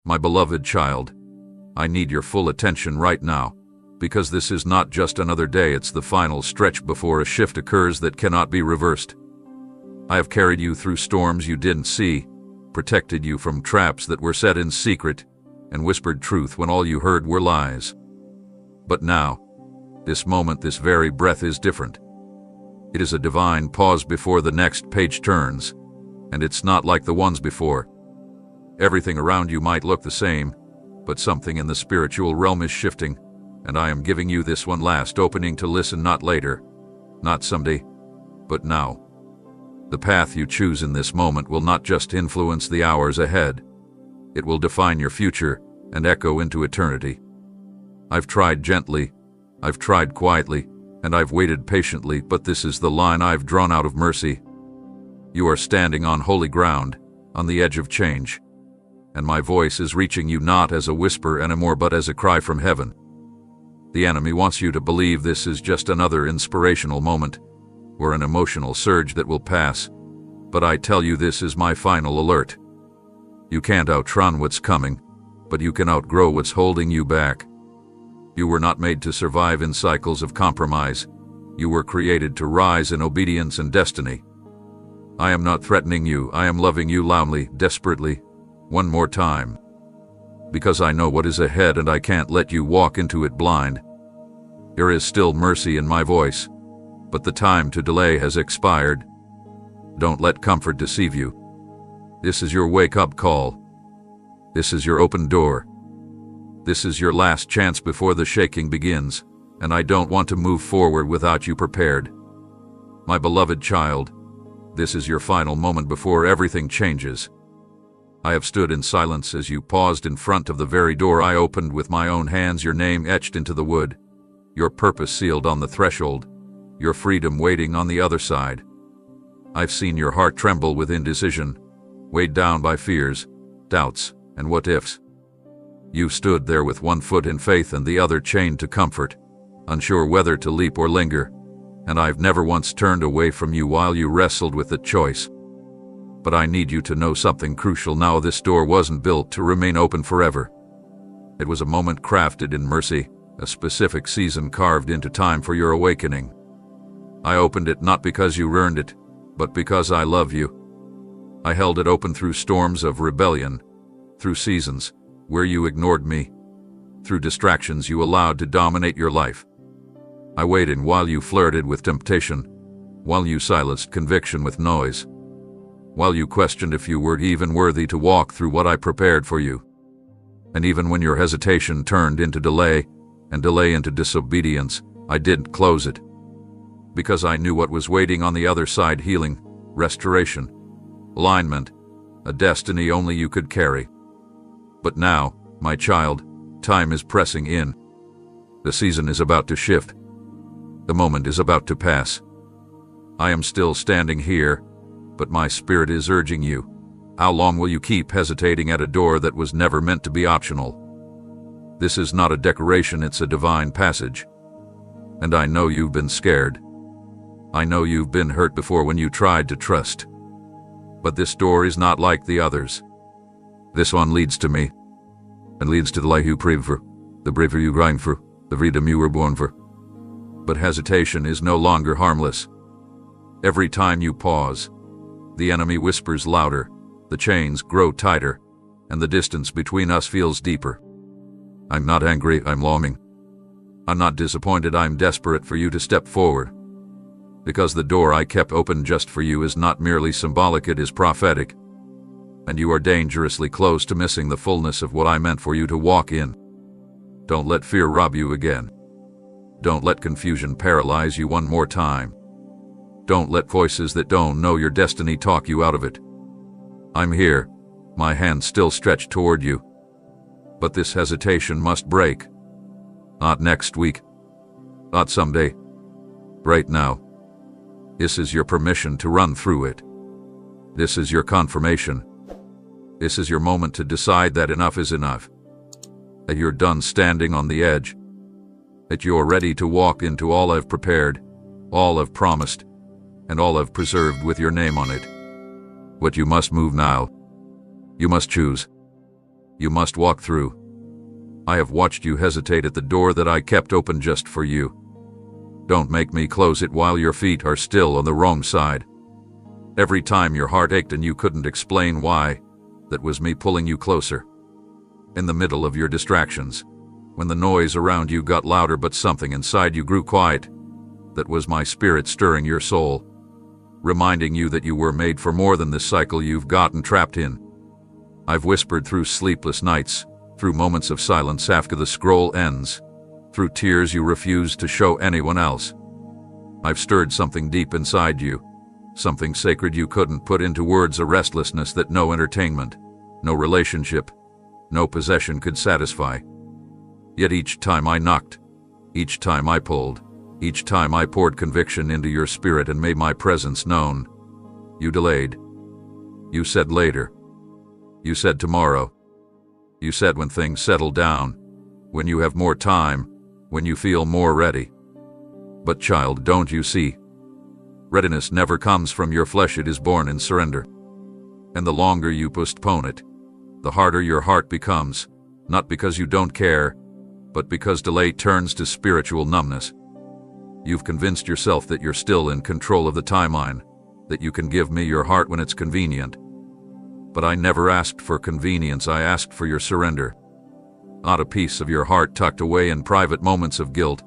My beloved child, I need your full attention right now, because this is not just another day, it's the final stretch before a shift occurs that cannot be reversed. I have carried you through storms you didn't see, protected you from traps that were set in secret, and whispered truth when all you heard were lies. But now, this moment, this very breath is different. It is a divine pause before the next page turns, and it's not like the ones before. Everything around you might look the same, but something in the spiritual realm is shifting, and I am giving you this one last opening to listen, not later, not someday, but now. The path you choose in this moment will not just influence the hours ahead. It will define your future and echo into eternity. I've tried gently, I've tried quietly, and I've waited patiently, but this is the line I've drawn out of mercy. You are standing on holy ground, on the edge of change, and my voice is reaching you not as a whisper anymore, but as a cry from heaven. The enemy wants you to believe this is just another inspirational moment, or an emotional surge that will pass, but I tell you, this is my final alert. You can't outrun what's coming, but you can outgrow what's holding you back. You were not made to survive in cycles of compromise. You were created to rise in obedience and destiny. I am not threatening you, I am loving you loudly, desperately, one more time. Because I know what is ahead and I can't let you walk into it blind. There is still mercy in my voice, but the time to delay has expired. Don't let comfort deceive you. This is your wake-up call. This is your open door. This is your last chance before the shaking begins, and I don't want to move forward without you prepared. My beloved child, this is your final moment before everything changes. I have stood in silence as you paused in front of the very door I opened with my own hands, your name etched into the wood, your purpose sealed on the threshold, your freedom waiting on the other side. I've seen your heart tremble with indecision, weighed down by fears, doubts, and what-ifs. You stood there with one foot in faith and the other chained to comfort, unsure whether to leap or linger, and I've never once turned away from you while you wrestled with the choice. But I need you to know something crucial now. This door wasn't built to remain open forever. It was a moment crafted in mercy, a specific season carved into time for your awakening. I opened it not because you earned it, but because I love you. I held it open through storms of rebellion, through seasons where you ignored me, through distractions you allowed to dominate your life. I waited while you flirted with temptation, while you silenced conviction with noise, while you questioned if you were even worthy to walk through what I prepared for you. And even when your hesitation turned into delay, and delay into disobedience, I didn't close it. Because I knew what was waiting on the other side: healing, restoration, alignment, a destiny only you could carry. But now, my child, time is pressing in. The season is about to shift. The moment is about to pass. I am still standing here, but my spirit is urging you. How long will you keep hesitating at a door that was never meant to be optional? This is not a decoration, it's a divine passage. And I know you've been scared. I know you've been hurt before when you tried to trust. But this door is not like the others. This one leads to me, and leads to the life you prayed for, the bravery you grind for, the freedom you were born for. But hesitation is no longer harmless. Every time you pause, the enemy whispers louder, the chains grow tighter, and the distance between us feels deeper. I'm not angry, I'm longing. I'm not disappointed, I'm desperate for you to step forward. Because the door I kept open just for you is not merely symbolic, it is prophetic. And you are dangerously close to missing the fullness of what I meant for you to walk in. Don't let fear rob you again. Don't let confusion paralyze you one more time. Don't let voices that don't know your destiny talk you out of it. I'm here, my hand still stretched toward you. But this hesitation must break. Not next week. Not someday. Right now. This is your permission to run through it. This is your confirmation. This is your moment to decide that enough is enough. That you're done standing on the edge. That you're ready to walk into all I've prepared, all I've promised, and all I've preserved with your name on it. But you must move now. You must choose. You must walk through. I have watched you hesitate at the door that I kept open just for you. Don't make me close it while your feet are still on the wrong side. Every time your heart ached and you couldn't explain why, that was me pulling you closer. In the middle of your distractions, when the noise around you got louder but something inside you grew quiet, that was my spirit stirring your soul, reminding you that you were made for more than this cycle you've gotten trapped in. I've whispered through sleepless nights, through moments of silence after the scroll ends, through tears you refused to show anyone else. I've stirred something deep inside you, something sacred you couldn't put into words, a restlessness that no entertainment, no relationship, no possession could satisfy. Yet each time I knocked, each time I pulled, each time I poured conviction into your spirit and made my presence known, you delayed. You said later. You said tomorrow. You said when things settle down, when you have more time, when you feel more ready. But child, don't you see? Readiness never comes from your flesh, it is born in surrender. And the longer you postpone it, the harder your heart becomes, not because you don't care, but because delay turns to spiritual numbness. You've convinced yourself that you're still in control of the timeline, that you can give me your heart when it's convenient. But I never asked for convenience, I asked for your surrender. Not a piece of your heart tucked away in private moments of guilt,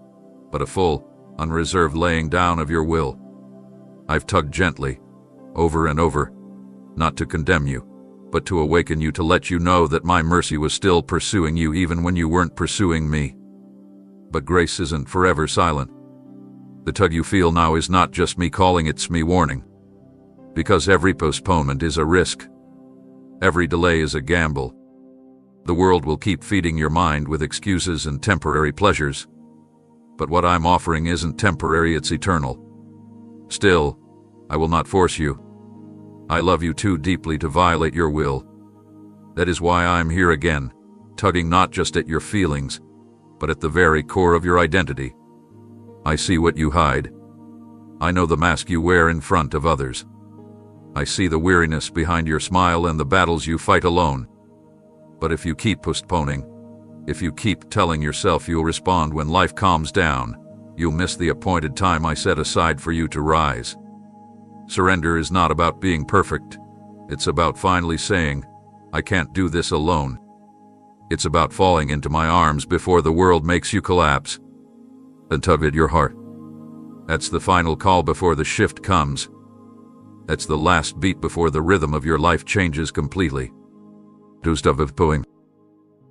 but a full, unreserved laying down of your will. I've tugged gently, over and over, not to condemn you, but to awaken you, to let you know that my mercy was still pursuing you even when you weren't pursuing me. But grace isn't forever silent. The tug you feel now is not just me calling, it's me warning. Because every postponement is a risk. Every delay is a gamble. The world will keep feeding your mind with excuses and temporary pleasures. But what I'm offering isn't temporary, it's eternal. Still, I will not force you. I love you too deeply to violate your will. That is why I'm here again, tugging not just at your feelings, but at the very core of your identity. I see what you hide. I know the mask you wear in front of others. I see the weariness behind your smile and the battles you fight alone. But if you keep postponing, if you keep telling yourself you'll respond when life calms down, you'll miss the appointed time I set aside for you to rise. Surrender is not about being perfect. It's about finally saying, I can't do this alone. It's about falling into my arms before the world makes you collapse. And tug at your heart. That's the final call before the shift comes. That's the last beat before the rhythm of your life changes completely. Do stop pooing.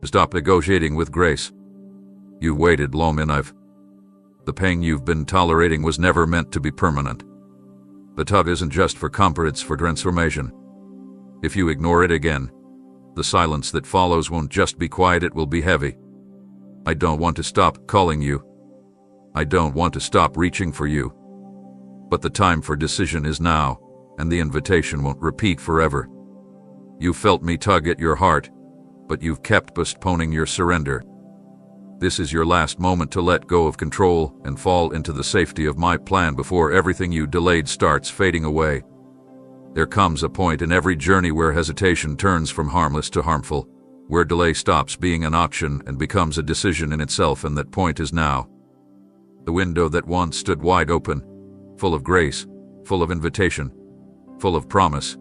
Stop negotiating with grace. You've waited long enough. The pain you've been tolerating was never meant to be permanent. The tug isn't just for comfort, it's for transformation. If you ignore it again, the silence that follows won't just be quiet, it will be heavy. I don't want to stop calling you. I don't want to stop reaching for you. But the time for decision is now, and the invitation won't repeat forever. You felt me tug at your heart, but you've kept postponing your surrender. This is your last moment to let go of control and fall into the safety of my plan before everything you delayed starts fading away. There comes a point in every journey where hesitation turns from harmless to harmful, where delay stops being an option and becomes a decision in itself, and that point is now. The window that once stood wide open, full of grace, full of invitation, full of promise,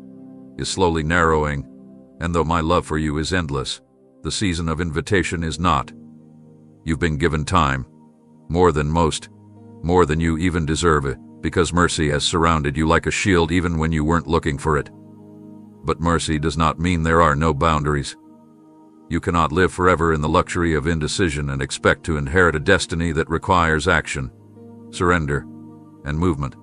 is slowly narrowing, and though my love for you is endless, the season of invitation is not. You've been given time, more than most, more than you even deserve it, because mercy has surrounded you like a shield even when you weren't looking for it. But mercy does not mean there are no boundaries. You cannot live forever in the luxury of indecision and expect to inherit a destiny that requires action, surrender, and movement.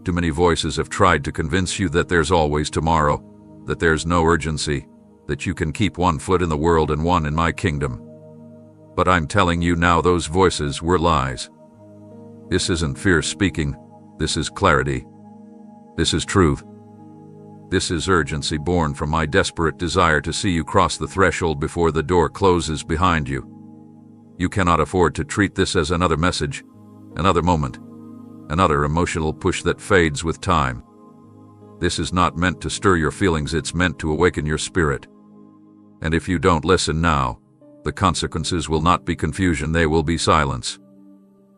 Too many voices have tried to convince you that there's always tomorrow, that there's no urgency, that you can keep one foot in the world and one in my kingdom. But I'm telling you now, those voices were lies. This isn't fear speaking, this is clarity. This is truth. This is urgency born from my desperate desire to see you cross the threshold before the door closes behind you. You cannot afford to treat this as another message, another moment, another emotional push that fades with time. This is not meant to stir your feelings, it's meant to awaken your spirit. And if you don't listen now, the consequences will not be confusion, they will be silence.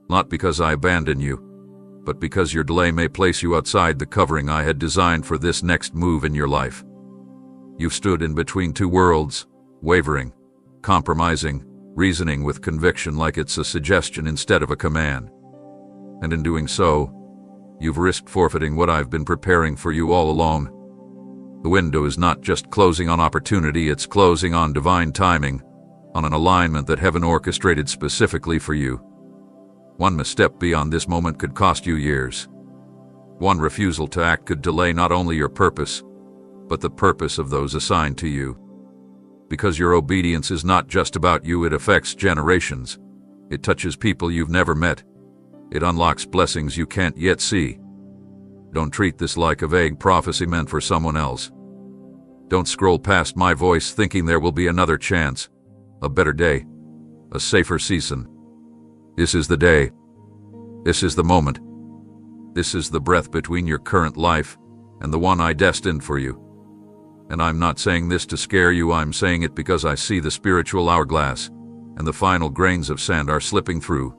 Not because I abandon you, but because your delay may place you outside the covering I had designed for this next move in your life. You've stood in between two worlds, wavering, compromising, reasoning with conviction like it's a suggestion instead of a command. And in doing so, you've risked forfeiting what I've been preparing for you all along. The window is not just closing on opportunity, it's closing on divine timing, on an alignment that heaven orchestrated specifically for you. One misstep beyond this moment could cost you years. One refusal to act could delay not only your purpose, but the purpose of those assigned to you. Because your obedience is not just about you, it affects generations. It touches people you've never met. It unlocks blessings you can't yet see. Don't treat this like a vague prophecy meant for someone else. Don't scroll past my voice thinking there will be another chance, a better day, a safer season. This is the day. This is the moment. This is the breath between your current life and the one I destined for you. And I'm not saying this to scare you, I'm saying it because I see the spiritual hourglass, and the final grains of sand are slipping through.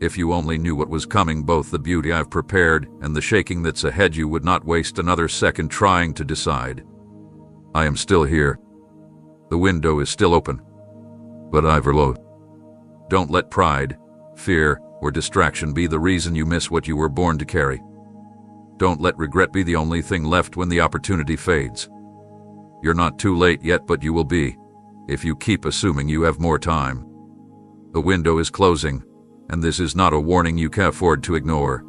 If you only knew what was coming, both the beauty I've prepared and the shaking that's ahead, you would not waste another second trying to decide. I am still here. The window is still open. But I've reloaded. Don't let pride, fear, or distraction be the reason you miss what you were born to carry. Don't let regret be the only thing left when the opportunity fades. You're not too late yet, but you will be, if you keep assuming you have more time. The window is closing, and this is not a warning you can afford to ignore.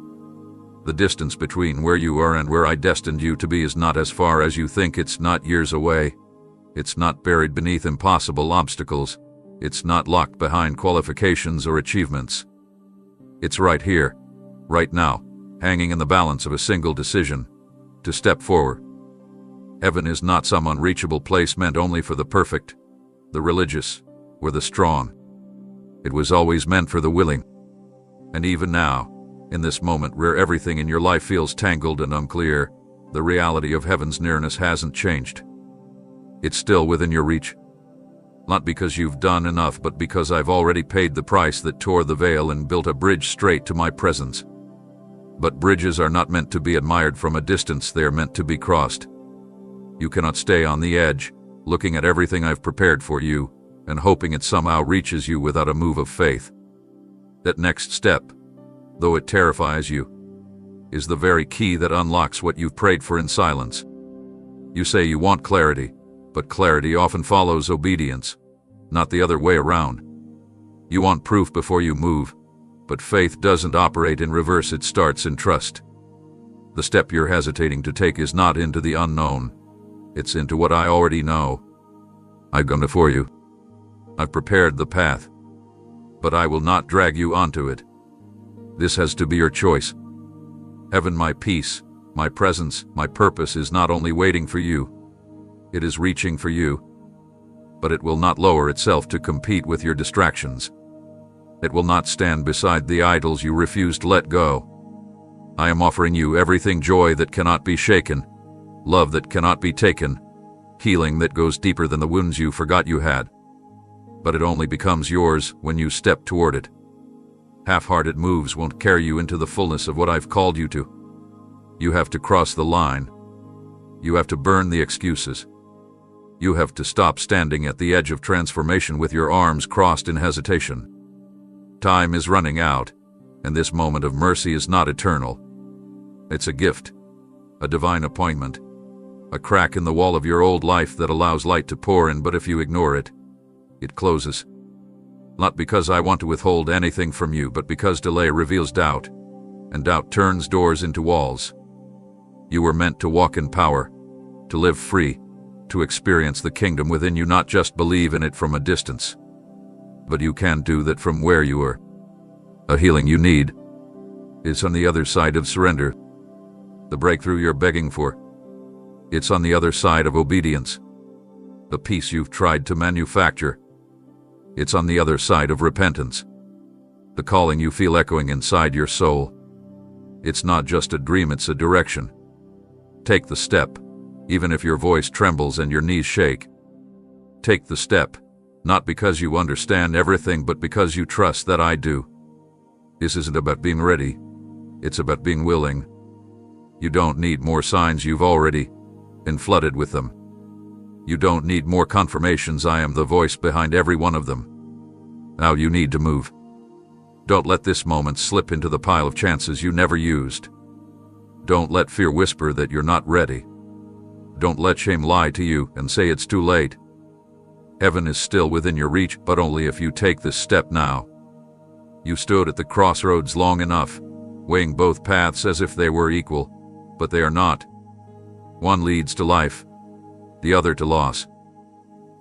The distance between where you are and where I destined you to be is not as far as you think. It's not years away. It's not buried beneath impossible obstacles. It's not locked behind qualifications or achievements. It's right here, right now, hanging in the balance of a single decision: to step forward. Heaven is not some unreachable place meant only for the perfect, the religious, or the strong. It was always meant for the willing. And even now, in this moment where everything in your life feels tangled and unclear, the reality of heaven's nearness hasn't changed. It's still within your reach. Not because you've done enough, but because I've already paid the price that tore the veil and built a bridge straight to my presence. But bridges are not meant to be admired from a distance, they're meant to be crossed. You cannot stay on the edge, looking at everything I've prepared for you, and hoping it somehow reaches you without a move of faith. That next step, though it terrifies you, is the very key that unlocks what you've prayed for in silence. You say you want clarity, but clarity often follows obedience, not the other way around. You want proof before you move, but faith doesn't operate in reverse, it starts in trust. The step you're hesitating to take is not into the unknown, it's into what I already know. I've gone before you. I've prepared the path, but I will not drag you onto it. This has to be your choice. Heaven, my peace, my presence, my purpose is not only waiting for you, it is reaching for you. But it will not lower itself to compete with your distractions. It will not stand beside the idols you refuse to let go. I am offering you everything: joy that cannot be shaken, love that cannot be taken, healing that goes deeper than the wounds you forgot you had. But it only becomes yours when you step toward it. Half-hearted moves won't carry you into the fullness of what I've called you to. You have to cross the line. You have to burn the excuses. You have to stop standing at the edge of transformation with your arms crossed in hesitation. Time is running out, and this moment of mercy is not eternal. It's a gift, a divine appointment, a crack in the wall of your old life that allows light to pour in, but if you ignore it, it closes. Not because I want to withhold anything from you, but because delay reveals doubt, and doubt turns doors into walls. You were meant to walk in power, to live free, to experience the kingdom within you, not just believe in it from a distance. But you can do that from where you are. A healing you need is on the other side of surrender. The breakthrough you're begging for, it's on the other side of obedience. The peace you've tried to manufacture, it's on the other side of repentance. The calling you feel echoing inside your soul, it's not just a dream, it's a direction. Take the step, even if your voice trembles and your knees shake. Take the step, not because you understand everything, but because you trust that I do. This isn't about being ready. It's about being willing. You don't need more signs, you've already been flooded with them. You don't need more confirmations, I am the voice behind every one of them. Now you need to move. Don't let this moment slip into the pile of chances you never used. Don't let fear whisper that you're not ready. Don't let shame lie to you and say it's too late. Heaven is still within your reach, but only if you take this step now. You stood at the crossroads long enough, weighing both paths as if they were equal, but they are not. One leads to life, the other to loss.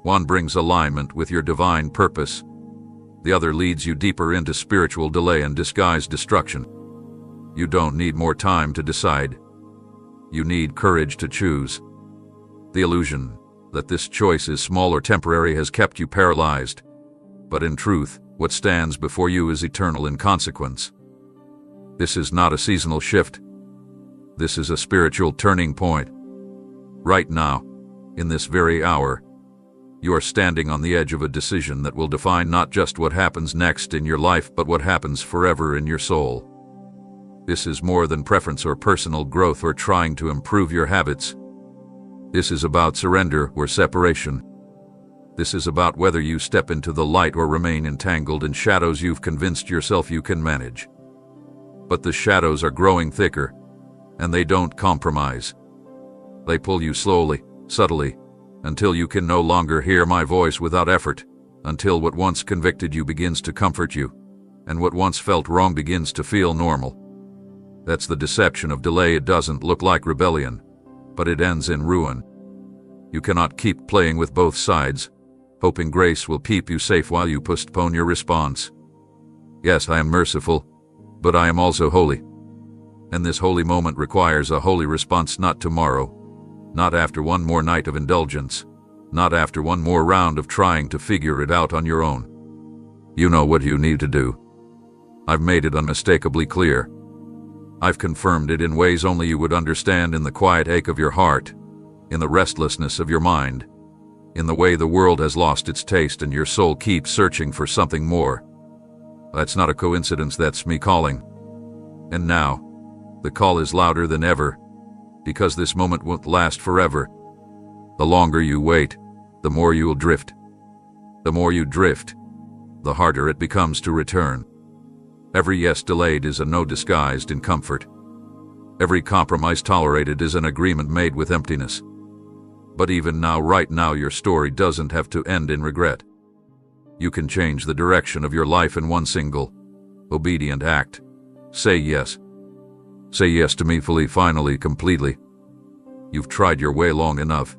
One brings alignment with your divine purpose. The other leads you deeper into spiritual delay and disguised destruction. You don't need more time to decide. You need courage to choose. The illusion that this choice is small or temporary has kept you paralyzed. But in truth, what stands before you is eternal in consequence. This is not a seasonal shift. This is a spiritual turning point. Right now, in this very hour, you are standing on the edge of a decision that will define not just what happens next in your life, but what happens forever in your soul. This is more than preference or personal growth or trying to improve your habits. This is about surrender or separation. This is about whether you step into the light or remain entangled in shadows you've convinced yourself you can manage. But the shadows are growing thicker, and they don't compromise. They pull you slowly, subtly, until you can no longer hear my voice without effort, until what once convicted you begins to comfort you, and what once felt wrong begins to feel normal. That's the deception of delay. It doesn't look like rebellion, but it ends in ruin. You cannot keep playing with both sides, hoping grace will keep you safe while you postpone your response. Yes, I am merciful, but I am also holy. And this holy moment requires a holy response, not tomorrow, not after one more night of indulgence, not after one more round of trying to figure it out on your own. You know what you need to do. I've made it unmistakably clear. I've confirmed it in ways only you would understand, in the quiet ache of your heart, in the restlessness of your mind, in the way the world has lost its taste and your soul keeps searching for something more. That's not a coincidence, that's me calling. And now, the call is louder than ever, because this moment won't last forever. The longer you wait, the more you'll drift. The more you drift, the harder it becomes to return. Every yes delayed is a no disguised in comfort. Every compromise tolerated is an agreement made with emptiness. But even now, right now, your story doesn't have to end in regret. You can change the direction of your life in one single, obedient act. Say yes. Say yes to me fully, finally, completely. You've tried your way long enough.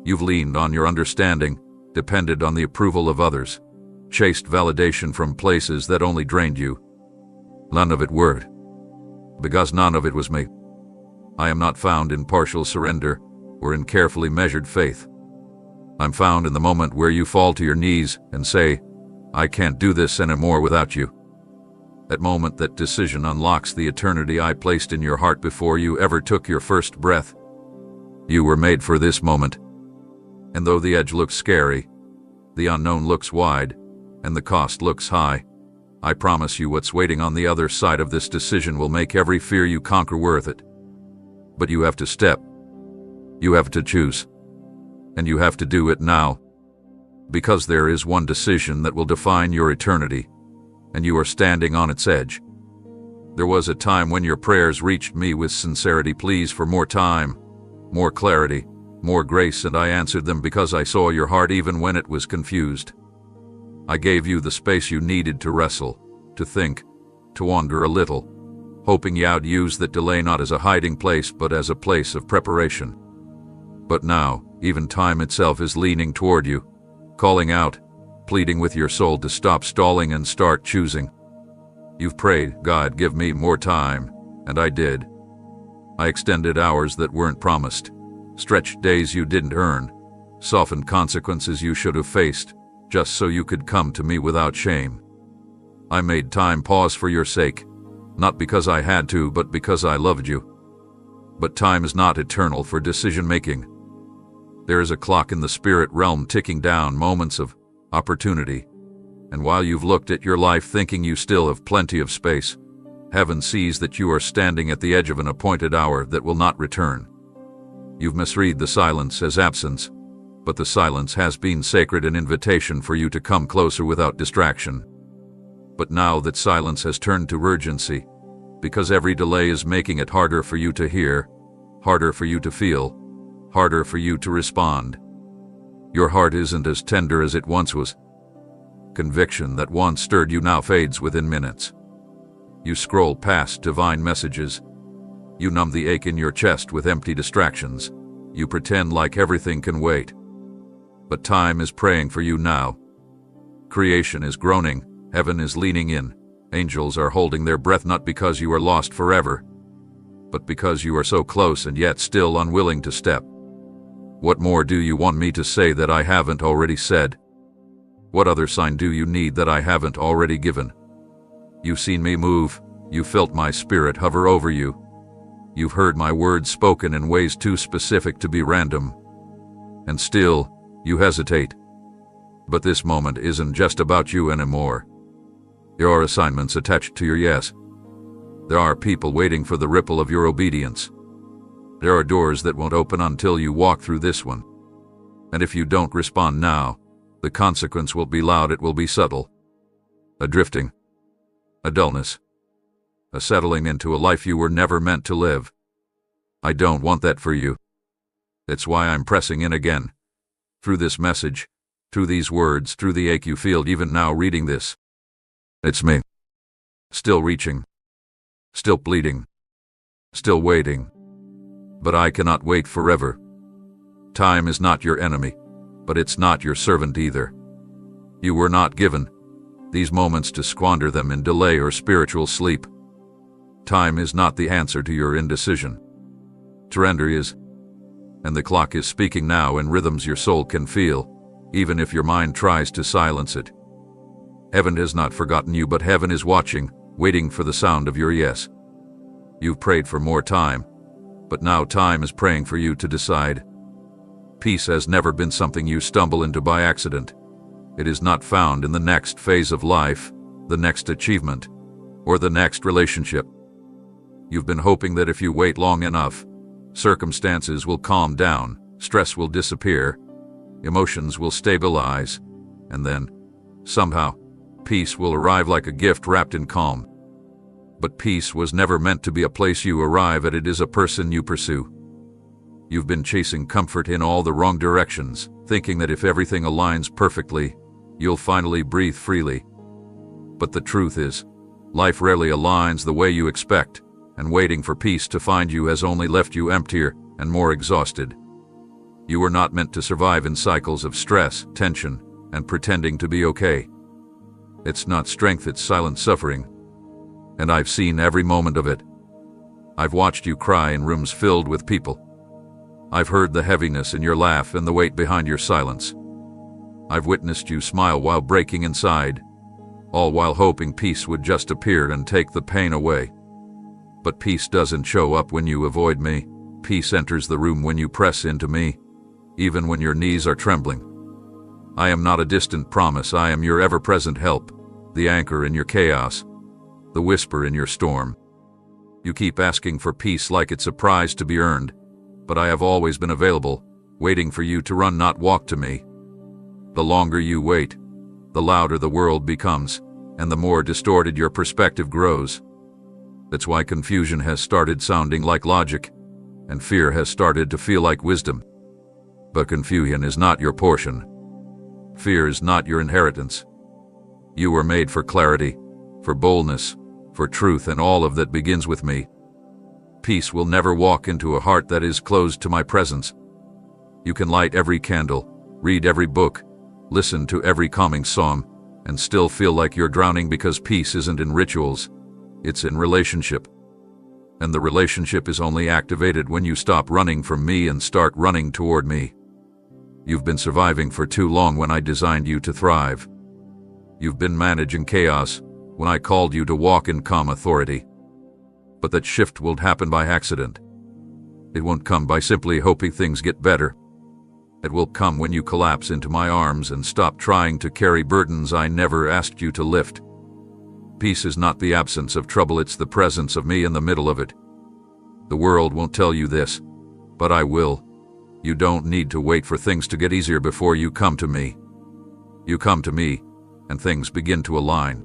You've leaned on your understanding, depended on the approval of others, chased validation from places that only drained you. None of it worked, because none of it was me. I am not found in partial surrender or in carefully measured faith. I'm found in the moment where you fall to your knees and say, I can't do this anymore without you. That moment, that decision unlocks the eternity I placed in your heart before you ever took your first breath. You were made for this moment. And though the edge looks scary, the unknown looks wide, and the cost looks high, I promise you what's waiting on the other side of this decision will make every fear you conquer worth it. But you have to step. You have to choose. And you have to do it now. Because there is one decision that will define your eternity, and you are standing on its edge. There was a time when your prayers reached me with sincerity, pleas for more time, more clarity, more grace, and I answered them because I saw your heart even when it was confused. I gave you the space you needed to wrestle, to think, to wander a little, hoping you'd use that delay not as a hiding place but as a place of preparation. But now, even time itself is leaning toward you, calling out, pleading with your soul to stop stalling and start choosing. You've prayed, God, give me more time, and I did. I extended hours that weren't promised, stretched days you didn't earn, softened consequences you should have faced, just so you could come to me without shame. I made time pause for your sake, not because I had to, but because I loved you. But time is not eternal for decision-making. There is a clock in the spirit realm ticking down moments of opportunity. And while you've looked at your life thinking you still have plenty of space, heaven sees that you are standing at the edge of an appointed hour that will not return. You've misread the silence as absence, but the silence has been sacred, an invitation for you to come closer without distraction. But now that silence has turned to urgency, because every delay is making it harder for you to hear, harder for you to feel, harder for you to respond. Your heart isn't as tender as it once was. Conviction that once stirred you now fades within minutes. You scroll past divine messages. You numb the ache in your chest with empty distractions. You pretend like everything can wait. But time is praying for you now. Creation is groaning. Heaven is leaning in. Angels are holding their breath, not because you are lost forever, but because you are so close and yet still unwilling to step. What more do you want me to say that I haven't already said? What other sign do you need that I haven't already given? You've seen me move. You felt my spirit hover over you. You've heard my words spoken in ways too specific to be random. And still, you hesitate. But this moment isn't just about you anymore. There are assignments attached to your yes. There are people waiting for the ripple of your obedience. There are doors that won't open until you walk through this one. And if you don't respond now, the consequence will be loud, it will be subtle. A drifting. A dullness. A settling into a life you were never meant to live. I don't want that for you. That's why I'm pressing in again. Through this message, through these words, through the ache you feel even now reading this. It's me. Still reaching. Still bleeding. Still waiting. But I cannot wait forever. Time is not your enemy, but it's not your servant either. You were not given these moments to squander them in delay or spiritual sleep. Time is not the answer to your indecision. Surrender is, and the clock is speaking now in rhythms your soul can feel, even if your mind tries to silence it. Heaven has not forgotten you, but heaven is watching, waiting for the sound of your yes. You've prayed for more time, but now time is praying for you to decide. Peace has never been something you stumble into by accident. It is not found in the next phase of life, the next achievement, or the next relationship. You've been hoping that if you wait long enough, circumstances will calm down, stress will disappear, emotions will stabilize, and then, somehow, peace will arrive like a gift wrapped in calm. But peace was never meant to be a place you arrive at, it is a person you pursue. You've been chasing comfort in all the wrong directions, thinking that if everything aligns perfectly, you'll finally breathe freely. But the truth is, life rarely aligns the way you expect, and waiting for peace to find you has only left you emptier and more exhausted. You were not meant to survive in cycles of stress, tension, and pretending to be okay. It's not strength, it's silent suffering. And I've seen every moment of it. I've watched you cry in rooms filled with people. I've heard the heaviness in your laugh and the weight behind your silence. I've witnessed you smile while breaking inside, all while hoping peace would just appear and take the pain away. But peace doesn't show up when you avoid me. Peace enters the room when you press into me, even when your knees are trembling. I am not a distant promise, I am your ever-present help, the anchor in your chaos, the whisper in your storm. You keep asking for peace like it's a prize to be earned, but I have always been available, waiting for you to run, not walk to me. The longer you wait, the louder the world becomes, and the more distorted your perspective grows. That's why confusion has started sounding like logic, and fear has started to feel like wisdom. But confusion is not your portion. Fear is not your inheritance. You were made for clarity, for boldness, for truth, and all of that begins with me. Peace will never walk into a heart that is closed to my presence. You can light every candle, read every book, listen to every calming song, and still feel like you're drowning, because peace isn't in rituals, it's in relationship. And the relationship is only activated when you stop running from me and start running toward me. You've been surviving for too long when I designed you to thrive. You've been managing chaos when I called you to walk in calm authority. But that shift won't happen by accident. It won't come by simply hoping things get better. It will come when you collapse into my arms and stop trying to carry burdens I never asked you to lift. Peace is not the absence of trouble, it's the presence of me in the middle of it. The world won't tell you this, but I will. You don't need to wait for things to get easier before you come to me. You come to me, and things begin to align.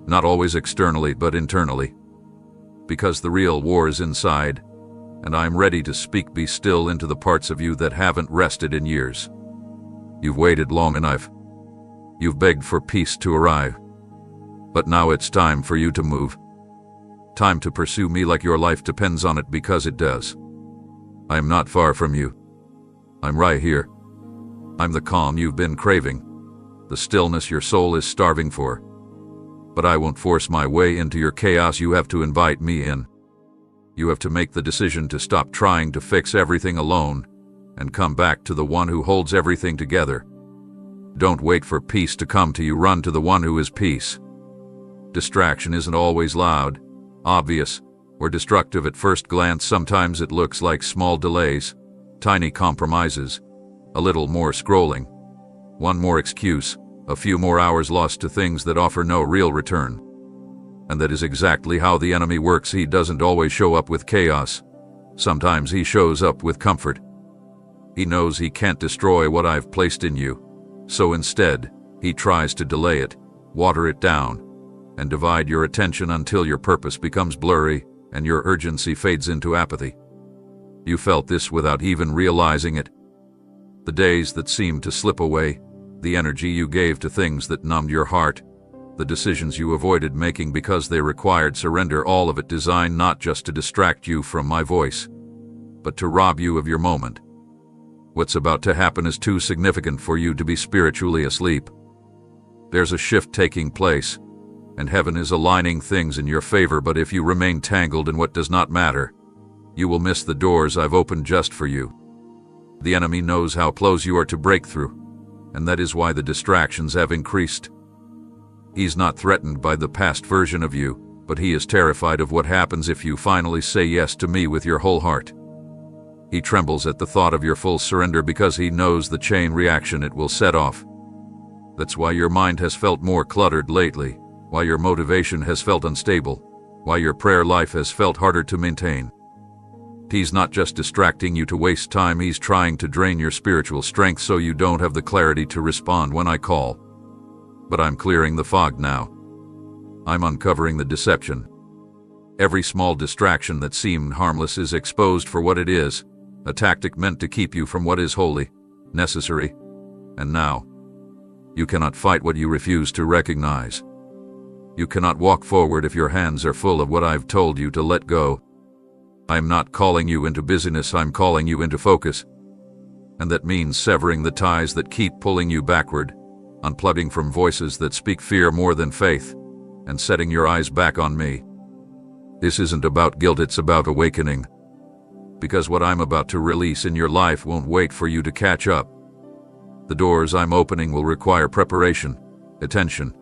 Not always externally, but internally. Because the real war is inside, and I'm ready to speak be still into the parts of you that haven't rested in years. You've waited long enough. You've begged for peace to arrive. But now it's time for you to move. Time to pursue me like your life depends on it, because it does. I am not far from you. I'm right here. I'm the calm you've been craving, the stillness your soul is starving for. But I won't force my way into your chaos. You have to invite me in. You have to make the decision to stop trying to fix everything alone and come back to the one who holds everything together. Don't wait for peace to come to you. Run to the one who is peace. Distraction isn't always loud, obvious, or destructive at first glance. Sometimes it looks like small delays, tiny compromises, a little more scrolling, one more excuse, a few more hours lost to things that offer no real return. And that is exactly how the enemy works. He doesn't always show up with chaos. Sometimes he shows up with comfort. He knows he can't destroy what I've placed in you, so instead, he tries to delay it, water it down, and divide your attention until your purpose becomes blurry and your urgency fades into apathy. You felt this without even realizing it. The days that seemed to slip away, the energy you gave to things that numbed your heart, the decisions you avoided making because they required surrender, all of it designed not just to distract you from my voice, but to rob you of your moment. What's about to happen is too significant for you to be spiritually asleep. There's a shift taking place, and heaven is aligning things in your favor, but if you remain tangled in what does not matter, you will miss the doors I've opened just for you. The enemy knows how close you are to breakthrough, and that is why the distractions have increased. He's not threatened by the past version of you, but he is terrified of what happens if you finally say yes to me with your whole heart. He trembles at the thought of your full surrender because he knows the chain reaction it will set off. That's why your mind has felt more cluttered lately, why your motivation has felt unstable, why your prayer life has felt harder to maintain. He's not just distracting you to waste time, he's trying to drain your spiritual strength so you don't have the clarity to respond when I call. But I'm clearing the fog now. I'm uncovering the deception. Every small distraction that seemed harmless is exposed for what it is, a tactic meant to keep you from what is holy, necessary, and now. You cannot fight what you refuse to recognize. You cannot walk forward if your hands are full of what I've told you to let go. I'm not calling you into busyness, I'm calling you into focus. And that means severing the ties that keep pulling you backward, unplugging from voices that speak fear more than faith, and setting your eyes back on me. This isn't about guilt, it's about awakening. Because what I'm about to release in your life won't wait for you to catch up. The doors I'm opening will require preparation, attention,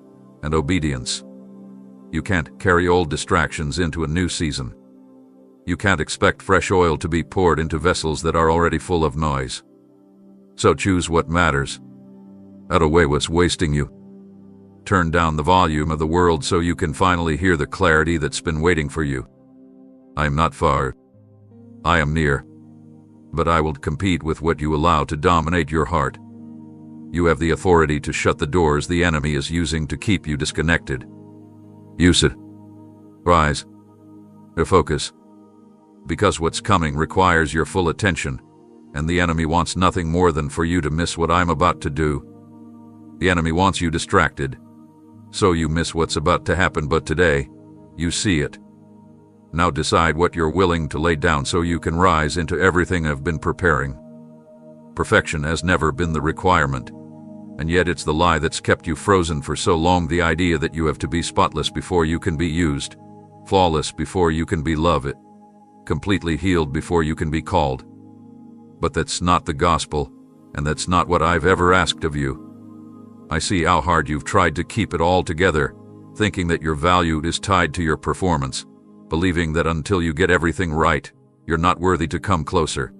and obedience. You can't carry old distractions into a new season. You can't expect fresh oil to be poured into vessels that are already full of noise. So choose what matters. Out away what's wasting you. Turn down the volume of the world so you can finally hear the clarity that's been waiting for you. I am not far. I am near. But I will compete with what you allow to dominate your heart. You have the authority to shut the doors the enemy is using to keep you disconnected. Use it. Rise. Focus. Because what's coming requires your full attention, and the enemy wants nothing more than for you to miss what I'm about to do. The enemy wants you distracted, so you miss what's about to happen, but today, you see it. Now decide what you're willing to lay down so you can rise into everything I've been preparing. Perfection has never been the requirement, and yet it's the lie that's kept you frozen for so long. The idea that you have to be spotless before you can be used, flawless before you can be loved, completely healed before you can be called. But that's not the gospel, and that's not what I've ever asked of you. I see how hard you've tried to keep it all together, thinking that your value is tied to your performance, believing that until you get everything right, you're not worthy to come closer.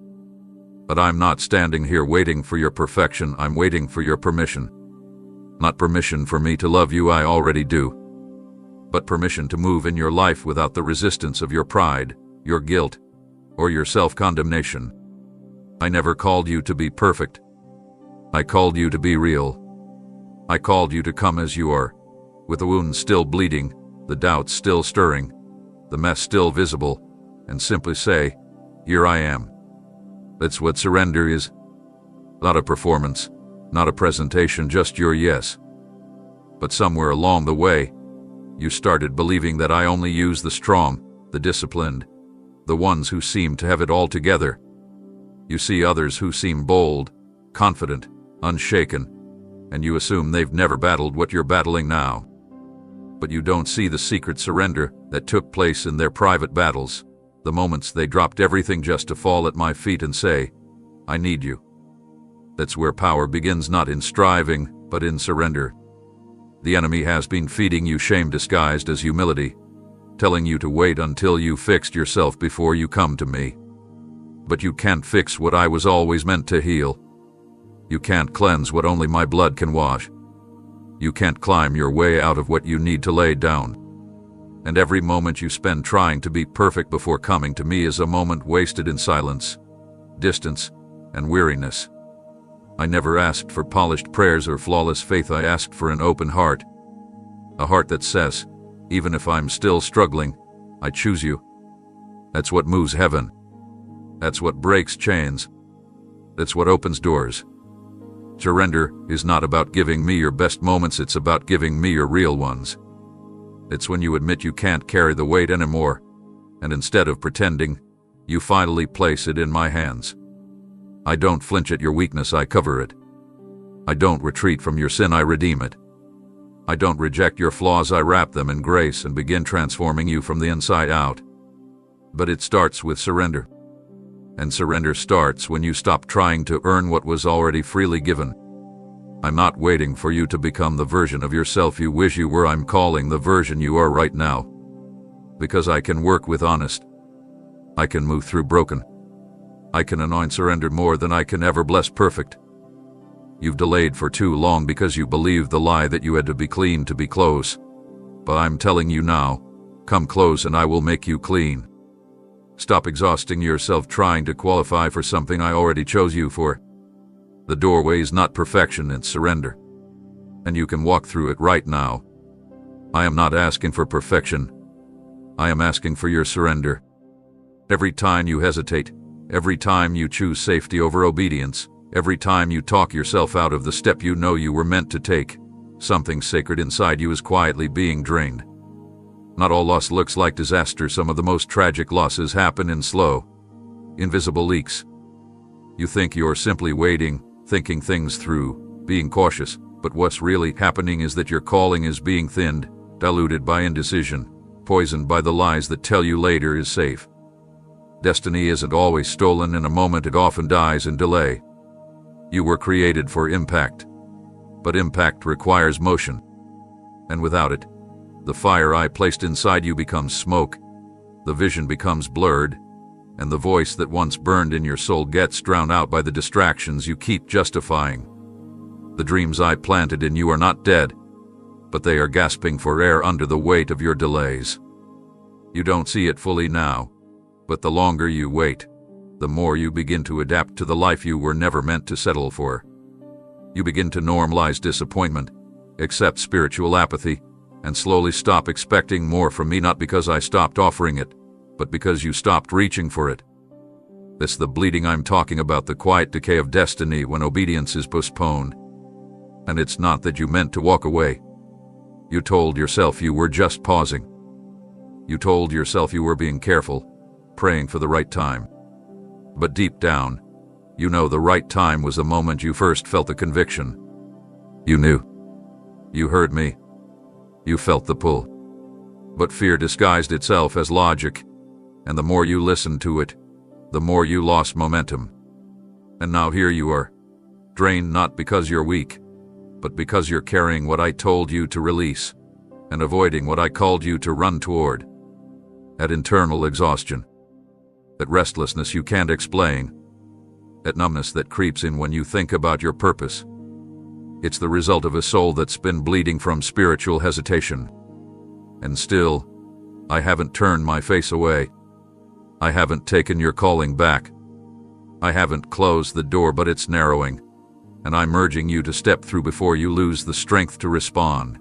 But I'm not standing here waiting for your perfection, I'm waiting for your permission. Not permission for me to love you, I already do. But permission to move in your life without the resistance of your pride, your guilt, or your self-condemnation. I never called you to be perfect. I called you to be real. I called you to come as you are, with the wounds still bleeding, the doubts still stirring, the mess still visible, and simply say, "Here I am." That's what surrender is. Not a performance, not a presentation, just your yes. But somewhere along the way, you started believing that I only use the strong, the disciplined, the ones who seem to have it all together. You see others who seem bold, confident, unshaken, and you assume they've never battled what you're battling now. But you don't see the secret surrender that took place in their private battles, the moments they dropped everything just to fall at my feet and say, "I need you." That's where power begins, not in striving, but in surrender. The enemy has been feeding you shame disguised as humility, telling you to wait until you fixed yourself before you come to me. But you can't fix what I was always meant to heal. You can't cleanse what only my blood can wash. You can't climb your way out of what you need to lay down. And every moment you spend trying to be perfect before coming to me is a moment wasted in silence, distance, and weariness. I never asked for polished prayers or flawless faith, I asked for an open heart. A heart that says, even if I'm still struggling, I choose you. That's what moves heaven. That's what breaks chains. That's what opens doors. Surrender is not about giving me your best moments, it's about giving me your real ones. It's when you admit you can't carry the weight anymore, and instead of pretending, you finally place it in my hands. I don't flinch at your weakness, I cover it. I don't retreat from your sin, I redeem it. I don't reject your flaws, I wrap them in grace and begin transforming you from the inside out. But it starts with surrender. And surrender starts when you stop trying to earn what was already freely given. I'm not waiting for you to become the version of yourself you wish you were, I'm calling the version you are right now. Because I can work with honest. I can move through broken. I can anoint surrender more than I can ever bless perfect. You've delayed for too long because you believed the lie that you had to be clean to be close. But I'm telling you now, come close and I will make you clean. Stop exhausting yourself trying to qualify for something I already chose you for. The doorway is not perfection, it's surrender. And you can walk through it right now. I am not asking for perfection. I am asking for your surrender. Every time you hesitate, every time you choose safety over obedience, every time you talk yourself out of the step you know you were meant to take, something sacred inside you is quietly being drained. Not all loss looks like disaster. Some of the most tragic losses happen in slow, invisible leaks. You think you're simply waiting, thinking things through, being cautious, but what's really happening is that your calling is being thinned, diluted by indecision, poisoned by the lies that tell you later is safe. Destiny isn't always stolen in a moment, it often dies in delay. You were created for impact, but impact requires motion. And without it, the fire I placed inside you becomes smoke, the vision becomes blurred, and the voice that once burned in your soul gets drowned out by the distractions you keep justifying. The dreams I planted in you are not dead, but they are gasping for air under the weight of your delays. You don't see it fully now, but the longer you wait, the more you begin to adapt to the life you were never meant to settle for. You begin to normalize disappointment, accept spiritual apathy, and slowly stop expecting more from me, not because I stopped offering it, but because you stopped reaching for it. This the bleeding I'm talking about, the quiet decay of destiny when obedience is postponed. And it's not that you meant to walk away. You told yourself you were just pausing. You told yourself you were being careful, praying for the right time. But deep down, you know the right time was the moment you first felt the conviction. You knew. You heard me. You felt the pull. But fear disguised itself as logic, and the more you listened to it, the more you lost momentum. And now here you are, drained not because you're weak, but because you're carrying what I told you to release, and avoiding what I called you to run toward. At internal exhaustion. That restlessness you can't explain. that numbness that creeps in when you think about your purpose. It's the result of a soul that's been bleeding from spiritual hesitation. And still, I haven't turned my face away. I haven't taken your calling back. I haven't closed the door, but it's narrowing, and I'm urging you to step through before you lose the strength to respond.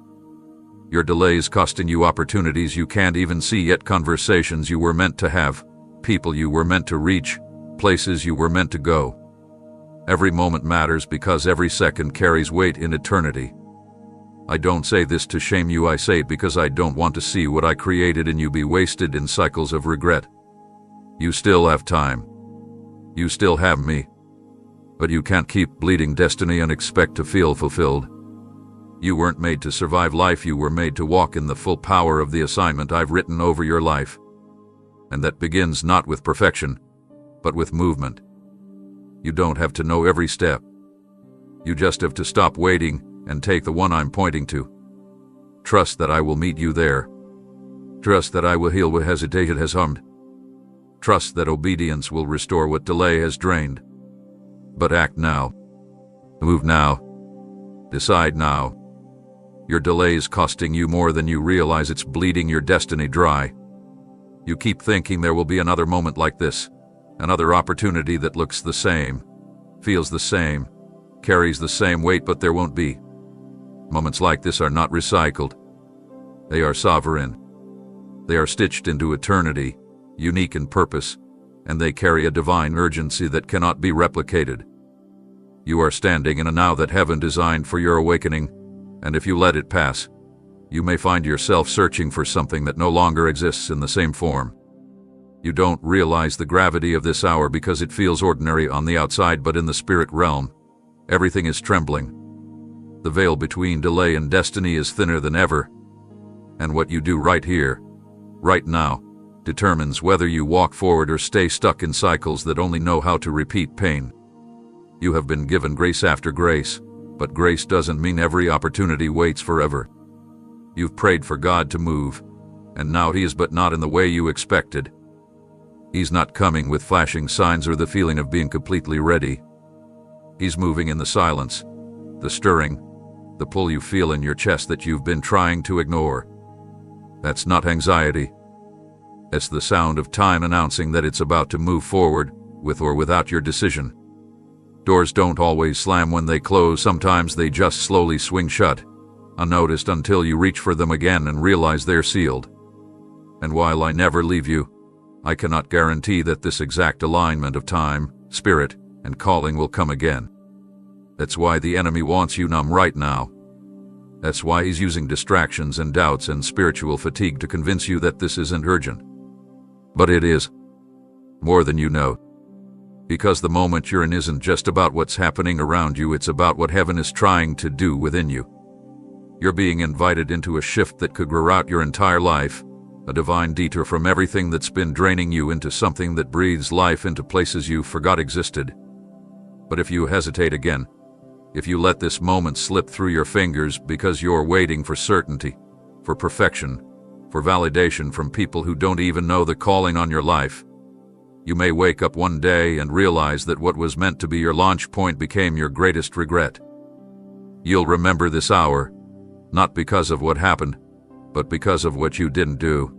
Your delays costing you opportunities you can't even see yet, conversations you were meant to have, people you were meant to reach, places you were meant to go. Every moment matters because every second carries weight in eternity. I don't say this to shame you, I say it because I don't want to see what I created in you be wasted in cycles of regret. You still have time. You still have me. But you can't keep bleeding destiny and expect to feel fulfilled. You weren't made to survive life, you were made to walk in the full power of the assignment I've written over your life. And that begins not with perfection, but with movement. You don't have to know every step. You just have to stop waiting and take the one I'm pointing to. Trust that I will meet you there. Trust that I will heal what hesitation has harmed. Trust that obedience will restore what delay has drained. But act now. Move now. Decide now. Your delay is costing you more than you realize. It's bleeding your destiny dry. You keep thinking there will be another moment like this, another opportunity that looks the same, feels the same, carries the same weight, but there won't be. Moments like this are not recycled. They are sovereign. They are stitched into eternity, unique in purpose, and they carry a divine urgency that cannot be replicated. You are standing in a now that heaven designed for your awakening, and if you let it pass, you may find yourself searching for something that no longer exists in the same form. You don't realize the gravity of this hour because it feels ordinary on the outside, but in the spirit realm, everything is trembling. The veil between delay and destiny is thinner than ever, and what you do right here, right now, determines whether you walk forward or stay stuck in cycles that only know how to repeat pain. You have been given grace after grace, but grace doesn't mean every opportunity waits forever. You've prayed for God to move, and now He is, but not in the way you expected. He's not coming with flashing signs or the feeling of being completely ready. He's moving in the silence, the stirring, the pull you feel in your chest that you've been trying to ignore. That's not anxiety. It's the sound of time announcing that it's about to move forward, with or without your decision. Doors don't always slam when they close, sometimes they just slowly swing shut, unnoticed until you reach for them again and realize they're sealed. And while I never leave you, I cannot guarantee that this exact alignment of time, spirit, and calling will come again. That's why the enemy wants you numb right now. That's why he's using distractions and doubts and spiritual fatigue to convince you that this isn't urgent. But it is. More than you know. Because the moment you're in isn't just about what's happening around you, it's about what heaven is trying to do within you. You're being invited into a shift that could reroute your entire life, a divine detour from everything that's been draining you into something that breathes life into places you forgot existed. But if you hesitate again, if you let this moment slip through your fingers because you're waiting for certainty, for perfection, for validation from people who don't even know the calling on your life, you may wake up one day and realize that what was meant to be your launch point became your greatest regret. You'll remember this hour, not because of what happened, but because of what you didn't do.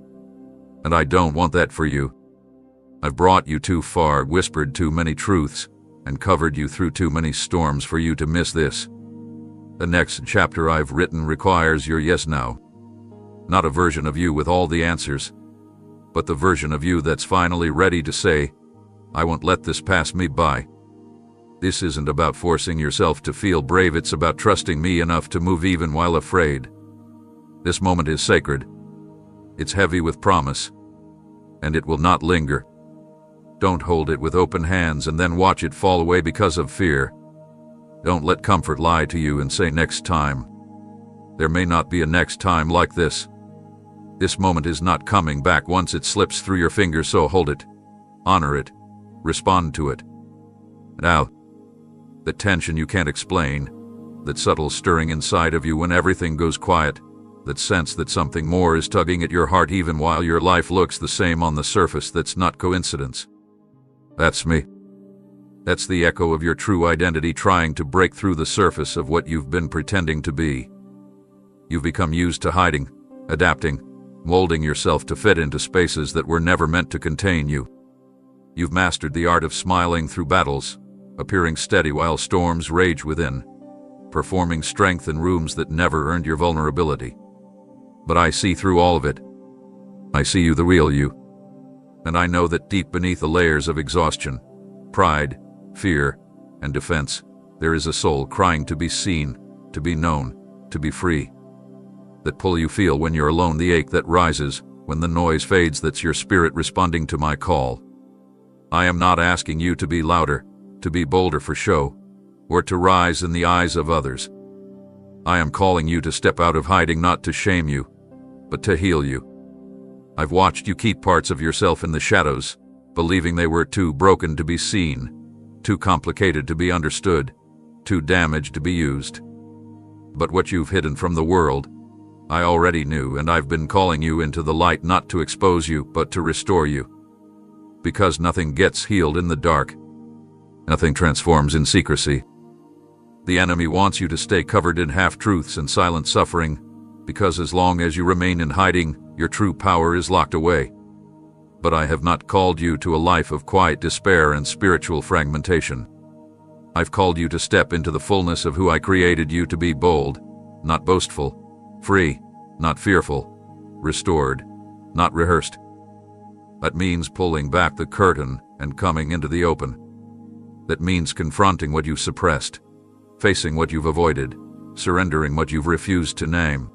And I don't want that for you. I've brought you too far, whispered too many truths, and covered you through too many storms for you to miss this. The next chapter I've written requires your yes now. Not a version of you with all the answers, but the version of you that's finally ready to say, I won't let this pass me by. This isn't about forcing yourself to feel brave, it's about trusting me enough to move even while afraid. This moment is sacred. It's heavy with promise, and it will not linger. Don't hold it with open hands and then watch it fall away because of fear. Don't let comfort lie to you and say next time. There may not be a next time like this. This moment is not coming back once it slips through your fingers, so hold it, honor it, respond to it. Now, the tension you can't explain, that subtle stirring inside of you when everything goes quiet, that sense that something more is tugging at your heart even while your life looks the same on the surface, that's not coincidence. That's me. That's the echo of your true identity trying to break through the surface of what you've been pretending to be. You've become used to hiding, adapting, molding yourself to fit into spaces that were never meant to contain you. You've mastered the art of smiling through battles, appearing steady while storms rage within, performing strength in rooms that never earned your vulnerability. But I see through all of it. I see you, the real you. And I know that deep beneath the layers of exhaustion, pride, fear, and defense, there is a soul crying to be seen, to be known, to be free. That pull you feel when you're alone, the ache that rises when the noise fades, that's your spirit responding to my call. I am not asking you to be louder, to be bolder for show, or to rise in the eyes of others. I am calling you to step out of hiding, not to shame you, but to heal you. I've watched you keep parts of yourself in the shadows, believing they were too broken to be seen, too complicated to be understood, too damaged to be used. But what you've hidden from the world, I already knew, and I've been calling you into the light, not to expose you, but to restore you. Because nothing gets healed in the dark. Nothing transforms in secrecy. The enemy wants you to stay covered in half-truths and silent suffering, because as long as you remain in hiding, your true power is locked away. But I have not called you to a life of quiet despair and spiritual fragmentation. I've called you to step into the fullness of who I created you to be: bold, not boastful, free, not fearful, restored, not rehearsed. That means pulling back the curtain and coming into the open. That means confronting what you've suppressed, facing what you've avoided, surrendering what you've refused to name.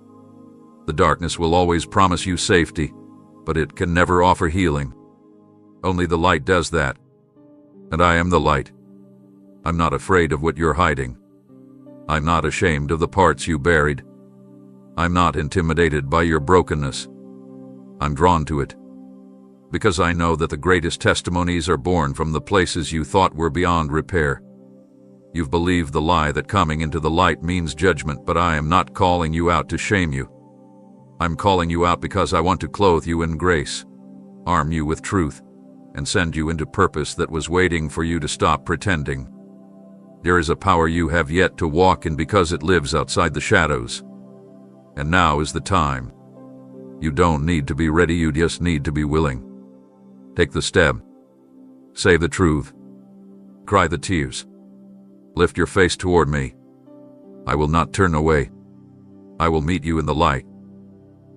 The darkness will always promise you safety, but it can never offer healing. Only the light does that. And I am the light. I'm not afraid of what you're hiding. I'm not ashamed of the parts you buried. I'm not intimidated by your brokenness. I'm drawn to it. Because I know that the greatest testimonies are born from the places you thought were beyond repair. You've believed the lie that coming into the light means judgment, but I am not calling you out to shame you. I'm calling you out because I want to clothe you in grace, arm you with truth, and send you into purpose that was waiting for you to stop pretending. There is a power you have yet to walk in because it lives outside the shadows. And now is the time. You don't need to be ready, you just need to be willing. Take the step. Say the truth. Cry the tears. Lift your face toward me. I will not turn away. I will meet you in the light.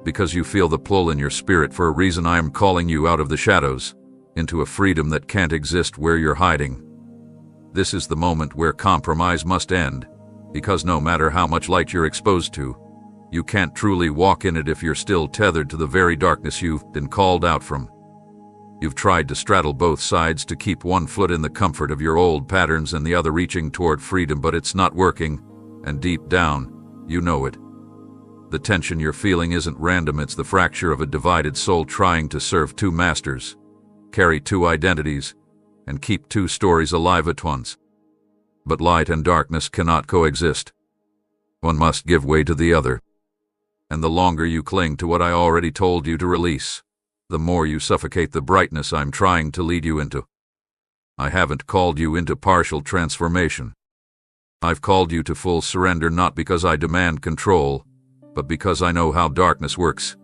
Because you feel the pull in your spirit for a reason, I am calling you out of the shadows, into a freedom that can't exist where you're hiding. This is the moment where compromise must end, because no matter how much light you're exposed to, you can't truly walk in it if you're still tethered to the very darkness you've been called out from. You've tried to straddle both sides, to keep one foot in the comfort of your old patterns and the other reaching toward freedom, but it's not working, and deep down, you know it. The tension you're feeling isn't random, it's the fracture of a divided soul trying to serve two masters, carry two identities, and keep two stories alive at once. But light and darkness cannot coexist. One must give way to the other. And the longer you cling to what I already told you to release, the more you suffocate the brightness I'm trying to lead you into. I haven't called you into partial transformation. I've called you to full surrender, not because I demand control, but because I know how darkness works.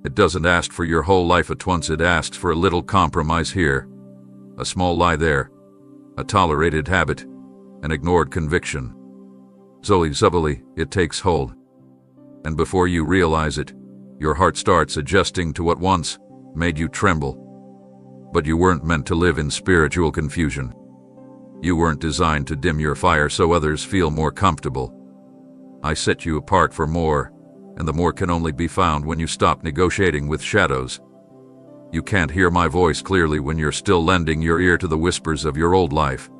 It doesn't ask for your whole life at once, it asks for a little compromise here, a small lie there, a tolerated habit, an ignored conviction. Slowly, it takes hold. And before you realize it, your heart starts adjusting to what once made you tremble. But you weren't meant to live in spiritual confusion. You weren't designed to dim your fire so others feel more comfortable. I set you apart for more, and the more can only be found when you stop negotiating with shadows. You can't hear my voice clearly when you're still lending your ear to the whispers of your old life.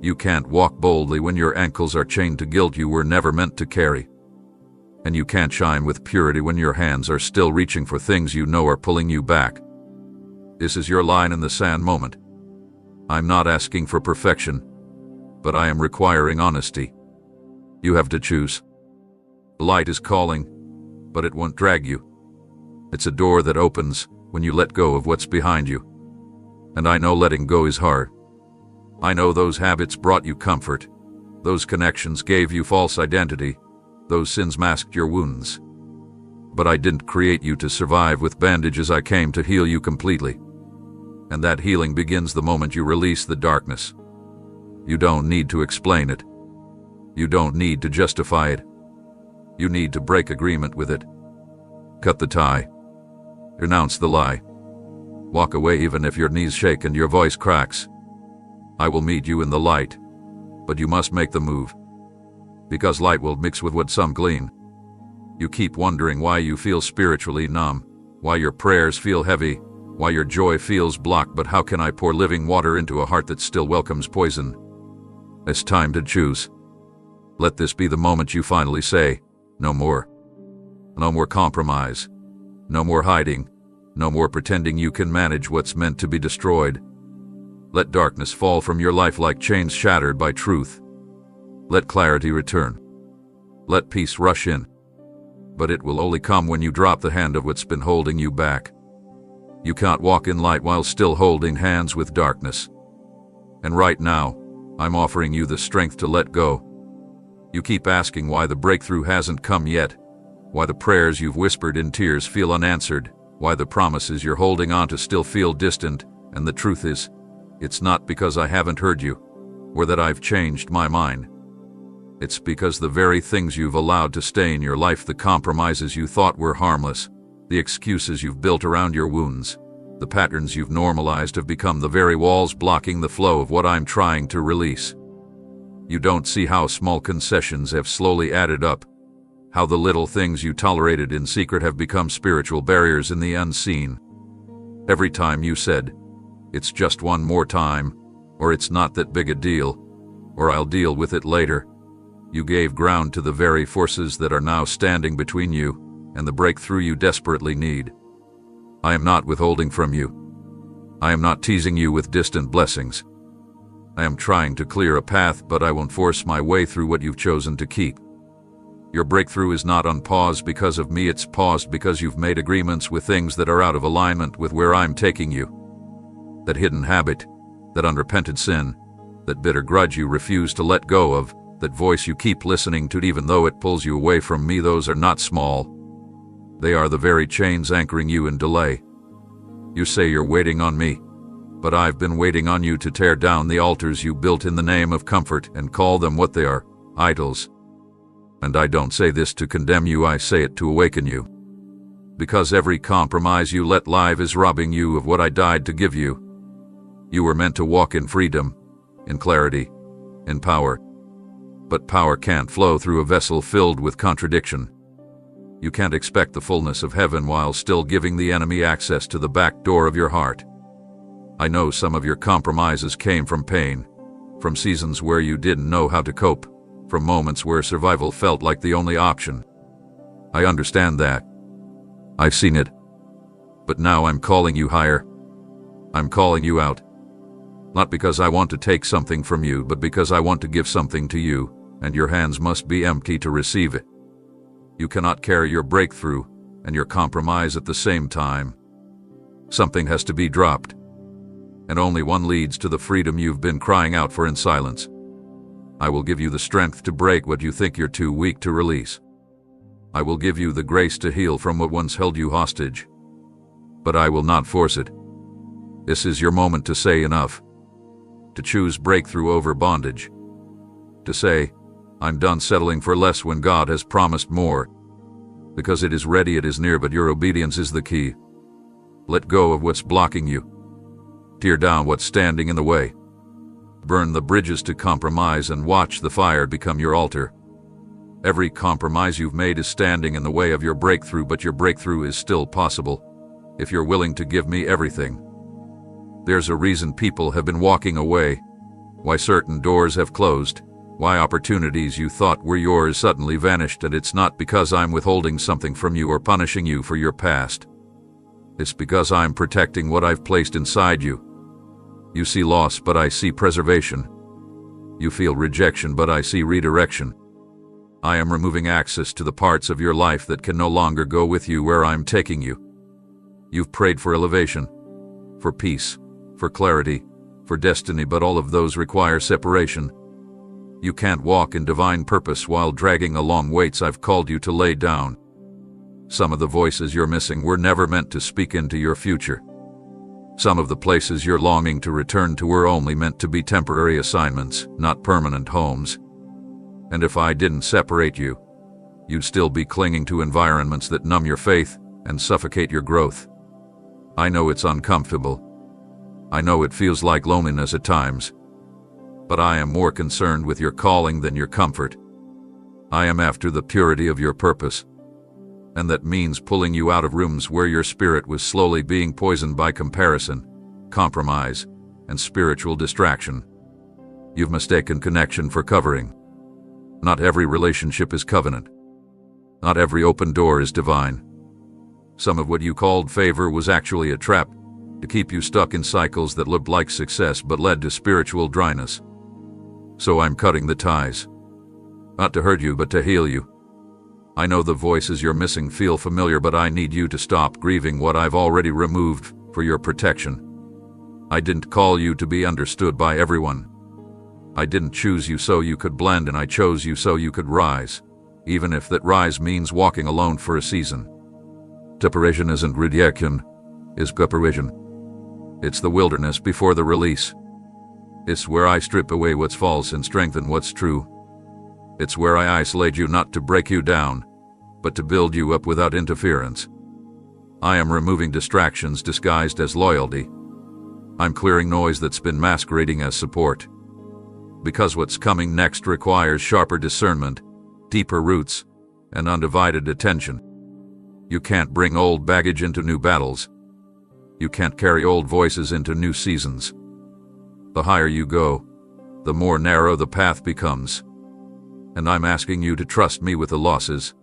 You can't walk boldly when your ankles are chained to guilt you were never meant to carry. And you can't shine with purity when your hands are still reaching for things you know are pulling you back. This is your line in the sand moment. I'm not asking for perfection, but I am requiring honesty. You have to choose. Light is calling, but it won't drag you. It's a door that opens when you let go of what's behind you. And I know letting go is hard. I know those habits brought you comfort. Those connections gave you false identity. Those sins masked your wounds. But I didn't create you to survive with bandages. I came to heal you completely. And that healing begins the moment you release the darkness. You don't need to explain it. You don't need to justify it. You need to break agreement with it. Cut the tie. Renounce the lie. Walk away even if your knees shake and your voice cracks. I will meet you in the light, but you must make the move. Because light will mix with what some glean. You keep wondering why you feel spiritually numb, why your prayers feel heavy, why your joy feels blocked, but how can I pour living water into a heart that still welcomes poison? It's time to choose. Let this be the moment you finally say, no more. No more compromise. No more hiding. No more pretending you can manage what's meant to be destroyed. Let darkness fall from your life like chains shattered by truth. Let clarity return. Let peace rush in. But it will only come when you drop the hand of what's been holding you back. You can't walk in light while still holding hands with darkness. And right now, I'm offering you the strength to let go. You keep asking why the breakthrough hasn't come yet, why the prayers you've whispered in tears feel unanswered, why the promises you're holding on to still feel distant, and the truth is, it's not because I haven't heard you, or that I've changed my mind. It's because the very things you've allowed to stay in your life, the compromises you thought were harmless, the excuses you've built around your wounds, the patterns you've normalized have become the very walls blocking the flow of what I'm trying to release. You don't see how small concessions have slowly added up, how the little things you tolerated in secret have become spiritual barriers in the unseen. Every time you said, "It's just one more time," or "It's not that big a deal," or "I'll deal with it later," you gave ground to the very forces that are now standing between you and the breakthrough you desperately need. I am not withholding from you. I am not teasing you with distant blessings. I am trying to clear a path, but I won't force my way through what you've chosen to keep. Your breakthrough is not on pause because of me, it's paused because you've made agreements with things that are out of alignment with where I'm taking you. That hidden habit, that unrepented sin, that bitter grudge you refuse to let go of, that voice you keep listening to even though it pulls you away from me, those are not small. They are the very chains anchoring you in delay. You say you're waiting on me, but I've been waiting on you to tear down the altars you built in the name of comfort and call them what they are, idols. And I don't say this to condemn you, I say it to awaken you. Because every compromise you let live is robbing you of what I died to give you. You were meant to walk in freedom, in clarity, in power. But power can't flow through a vessel filled with contradiction. You can't expect the fullness of heaven while still giving the enemy access to the back door of your heart. I know some of your compromises came from pain, from seasons where you didn't know how to cope, from moments where survival felt like the only option. I understand that. I've seen it. But now I'm calling you higher. I'm calling you out. Not because I want to take something from you, but because I want to give something to you, and your hands must be empty to receive it. You cannot carry your breakthrough and your compromise at the same time. Something has to be dropped. And only one leads to the freedom you've been crying out for in silence. I will give you the strength to break what you think you're too weak to release. I will give you the grace to heal from what once held you hostage. But I will not force it. This is your moment to say enough. To choose breakthrough over bondage. To say, I'm done settling for less when God has promised more. Because it is ready, it is near, but your obedience is the key. Let go of what's blocking you. Tear down what's standing in the way. Burn the bridges to compromise and watch the fire become your altar. Every compromise you've made is standing in the way of your breakthrough, but your breakthrough is still possible if you're willing to give me everything. There's a reason people have been walking away, why certain doors have closed, why opportunities you thought were yours suddenly vanished, and it's not because I'm withholding something from you or punishing you for your past. It's because I'm protecting what I've placed inside you. You see loss, but I see preservation. You feel rejection, but I see redirection. I am removing access to the parts of your life that can no longer go with you where I'm taking you. You've prayed for elevation, for peace, for clarity, for destiny, but all of those require separation. You can't walk in divine purpose while dragging along weights I've called you to lay down. Some of the voices you're missing were never meant to speak into your future. Some of the places you're longing to return to were only meant to be temporary assignments, not permanent homes. And if I didn't separate you, you'd still be clinging to environments that numb your faith and suffocate your growth. I know it's uncomfortable. I know it feels like loneliness at times. But I am more concerned with your calling than your comfort. I am after the purity of your purpose. And that means pulling you out of rooms where your spirit was slowly being poisoned by comparison, compromise, and spiritual distraction. You've mistaken connection for covering. Not every relationship is covenant. Not every open door is divine. Some of what you called favor was actually a trap to keep you stuck in cycles that looked like success but led to spiritual dryness. So I'm cutting the ties. Not to hurt you, but to heal you. I know the voices you're missing feel familiar, but I need you to stop grieving what I've already removed for your protection. I didn't call you to be understood by everyone. I didn't choose you so you could blend, and I chose you so you could rise, even if that rise means walking alone for a season. Separation isn't rejection, it's preparation. It's the wilderness before the release. It's where I strip away what's false and strengthen what's true. It's where I isolate you not to break you down, but to build you up without interference. I am removing distractions disguised as loyalty. I'm clearing noise that's been masquerading as support. Because what's coming next requires sharper discernment, deeper roots, and undivided attention. You can't bring old baggage into new battles. You can't carry old voices into new seasons. The higher you go, the more narrow the path becomes. And I'm asking you to trust me with the losses,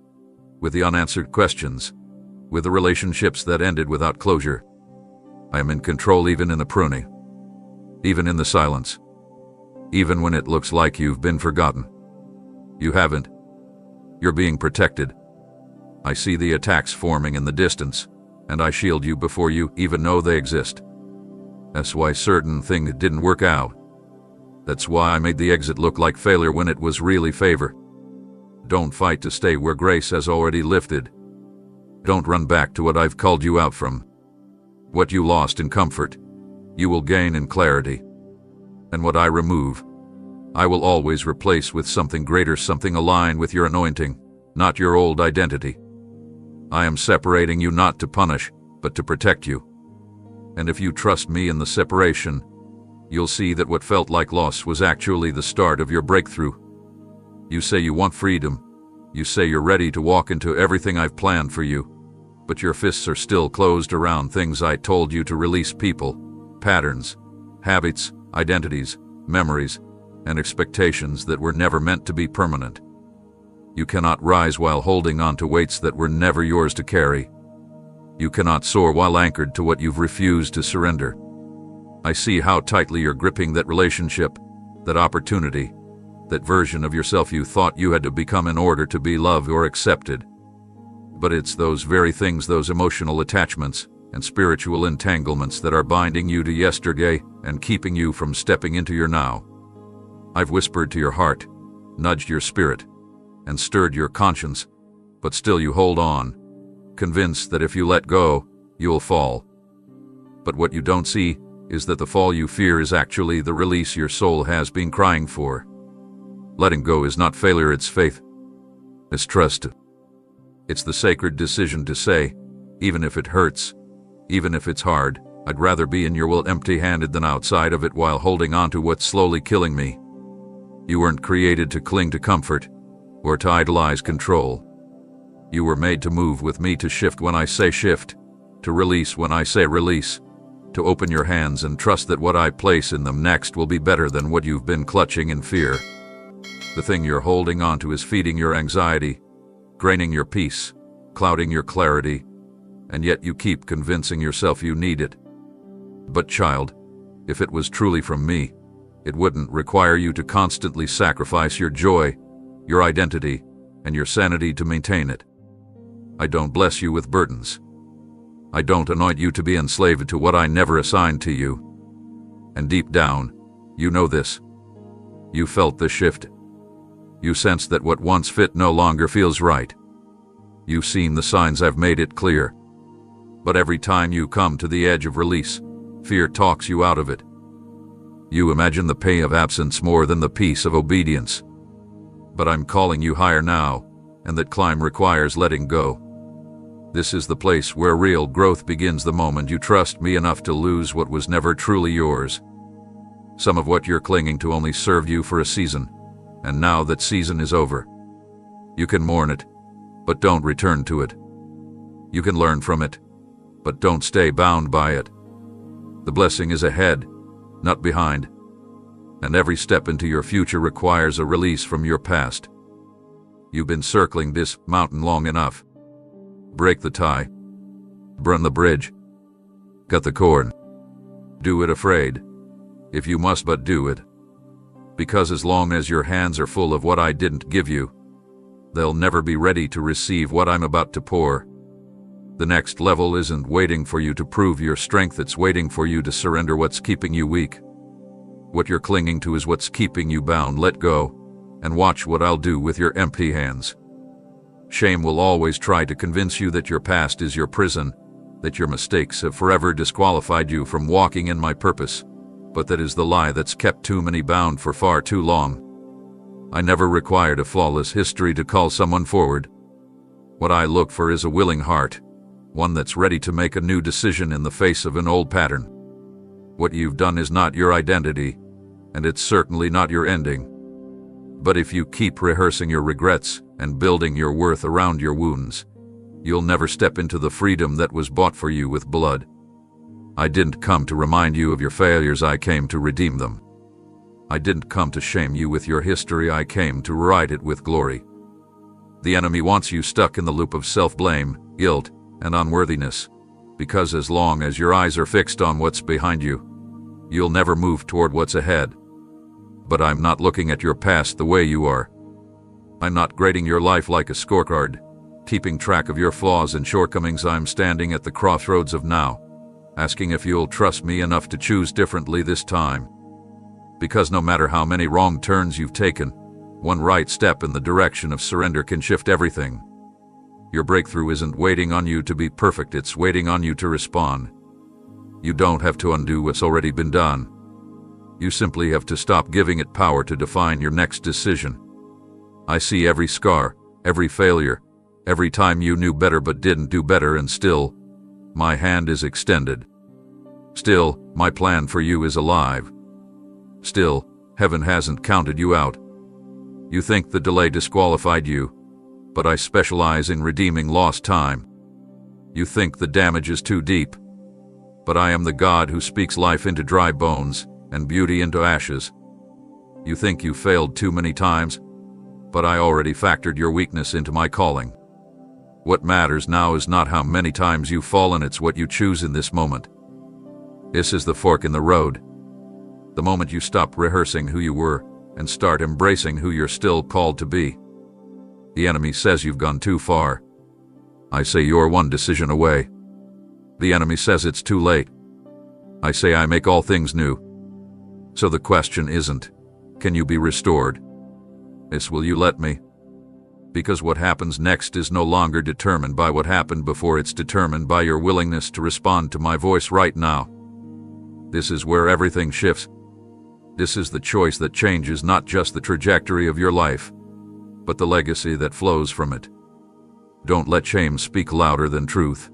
with the unanswered questions, with the relationships that ended without closure. I am in control even in the pruning, even in the silence, even when it looks like you've been forgotten. You haven't. You're being protected. I see the attacks forming in the distance, and I shield you before you even know they exist. That's why certain things didn't work out. That's why I made the exit look like failure when it was really favor. Don't fight to stay where grace has already lifted. Don't run back to what I've called you out from. What you lost in comfort, you will gain in clarity. And what I remove, I will always replace with something greater, something aligned with your anointing, not your old identity. I am separating you not to punish, but to protect you. And if you trust me in the separation, you'll see that what felt like loss was actually the start of your breakthrough. You say you want freedom. You say you're ready to walk into everything I've planned for you. But your fists are still closed around things I told you to release: people, patterns, habits, identities, memories, and expectations that were never meant to be permanent. You cannot rise while holding on to weights that were never yours to carry. You cannot soar while anchored to what you've refused to surrender. I see how tightly you're gripping that relationship, that opportunity, that version of yourself you thought you had to become in order to be loved or accepted. But it's those very things, those emotional attachments and spiritual entanglements, that are binding you to yesterday and keeping you from stepping into your now. I've whispered to your heart, nudged your spirit, and stirred your conscience, but still you hold on, convinced that if you let go, you'll fall. But what you don't see is that the fall you fear is actually the release your soul has been crying for. Letting go is not failure, it's faith. It's trust. It's the sacred decision to say, even if it hurts, even if it's hard, I'd rather be in your will empty-handed than outside of it while holding on to what's slowly killing me. You weren't created to cling to comfort or to idolize control. You were made to move with me, to shift when I say shift, to release when I say release, to open your hands and trust that what I place in them next will be better than what you've been clutching in fear. The thing you're holding on to is feeding your anxiety, draining your peace, clouding your clarity, and yet you keep convincing yourself you need it. But child, if it was truly from me, it wouldn't require you to constantly sacrifice your joy, your identity, and your sanity to maintain it. I don't bless you with burdens. I don't anoint you to be enslaved to what I never assigned to you. And deep down, you know this. You felt the shift. You sense that what once fit no longer feels right. You've seen the signs, I've made it clear. But every time you come to the edge of release, fear talks you out of it. You imagine the pain of absence more than the peace of obedience. But I'm calling you higher now, and that climb requires letting go. This is the place where real growth begins, the moment you trust me enough to lose what was never truly yours. Some of what you're clinging to only served you for a season, and now that season is over. You can mourn it, but don't return to it. You can learn from it, but don't stay bound by it. The blessing is ahead, not behind, and every step into your future requires a release from your past. You've been circling this mountain long enough. Break the tie. Burn the bridge. Cut the cord. Do it afraid, if you must, but do it. Because as long as your hands are full of what I didn't give you, they'll never be ready to receive what I'm about to pour. The next level isn't waiting for you to prove your strength, it's waiting for you to surrender what's keeping you weak. What you're clinging to is what's keeping you bound. Let go, and watch what I'll do with your empty hands. Shame will always try to convince you that your past is your prison, that your mistakes have forever disqualified you from walking in my purpose, but that is the lie that's kept too many bound for far too long. I never required a flawless history to call someone forward. What I look for is a willing heart, one that's ready to make a new decision in the face of an old pattern. What you've done is not your identity, and it's certainly not your ending. But if you keep rehearsing your regrets and building your worth around your wounds, you'll never step into the freedom that was bought for you with blood. I didn't come to remind you of your failures, I came to redeem them. I didn't come to shame you with your history, I came to rewrite it with glory. The enemy wants you stuck in the loop of self-blame, guilt, and unworthiness, because as long as your eyes are fixed on what's behind you, you'll never move toward what's ahead. But I'm not looking at your past the way you are. I'm not grading your life like a scorecard, keeping track of your flaws and shortcomings. I'm standing at the crossroads of now, asking if you'll trust me enough to choose differently this time. Because no matter how many wrong turns you've taken, one right step in the direction of surrender can shift everything. Your breakthrough isn't waiting on you to be perfect, it's waiting on you to respond. You don't have to undo what's already been done. You simply have to stop giving it power to define your next decision. I see every scar, every failure, every time you knew better but didn't do better, and still, my hand is extended. Still, my plan for you is alive. Still, heaven hasn't counted you out. You think the delay disqualified you, but I specialize in redeeming lost time. You think the damage is too deep, but I am the God who speaks life into dry bones and beauty into ashes. You think you failed too many times, but I already factored your weakness into my calling. What matters now is not how many times you've fallen, it's what you choose in this moment. This is the fork in the road. The moment you stop rehearsing who you were and start embracing who you're still called to be. The enemy says you've gone too far. I say you're one decision away. The enemy says it's too late. I say I make all things new. So the question isn't, can you be restored? It's, will you let me? Because what happens next is no longer determined by what happened before, it's determined by your willingness to respond to my voice right now. This is where everything shifts. This is the choice that changes not just the trajectory of your life, but the legacy that flows from it. Don't let shame speak louder than truth.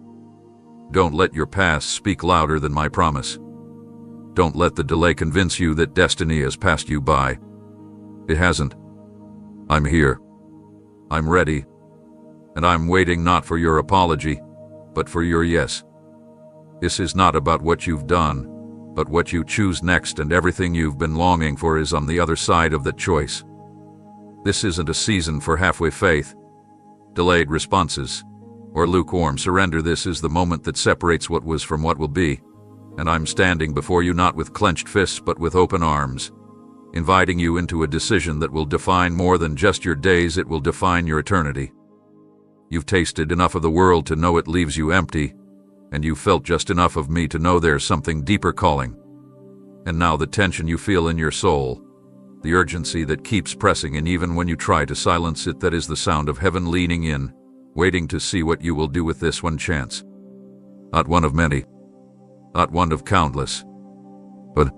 Don't let your past speak louder than my promise. Don't let the delay convince you that destiny has passed you by. It hasn't. I'm here. I'm ready. And I'm waiting not for your apology, but for your yes. This is not about what you've done, but what you choose next, and everything you've been longing for is on the other side of that choice. This isn't a season for halfway faith, delayed responses, or lukewarm surrender. This is the moment that separates what was from what will be. And I'm standing before you not with clenched fists but with open arms, inviting you into a decision that will define more than just your days, it will define your eternity. You've tasted enough of the world to know it leaves you empty, and you've felt just enough of me to know there's something deeper calling. And now the tension you feel in your soul, the urgency that keeps pressing in even when you try to silence it, that is the sound of heaven leaning in, waiting to see what you will do with this one chance. Not one of many, not one of countless, but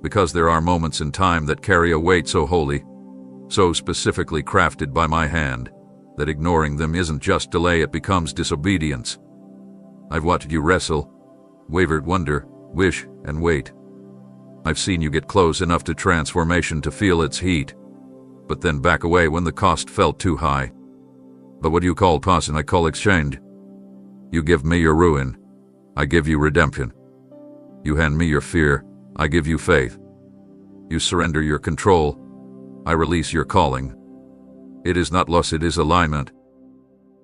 because there are moments in time that carry a weight so holy, so specifically crafted by my hand, that ignoring them isn't just delay, it becomes disobedience. I've watched you wrestle, wavered, wonder, wish, and wait. I've seen you get close enough to transformation to feel its heat, but then back away when the cost felt too high. But what you call pause and I call exchange. You give me your ruin, I give you redemption. You hand me your fear, I give you faith. You surrender your control, I release your calling. It is not loss, it is alignment.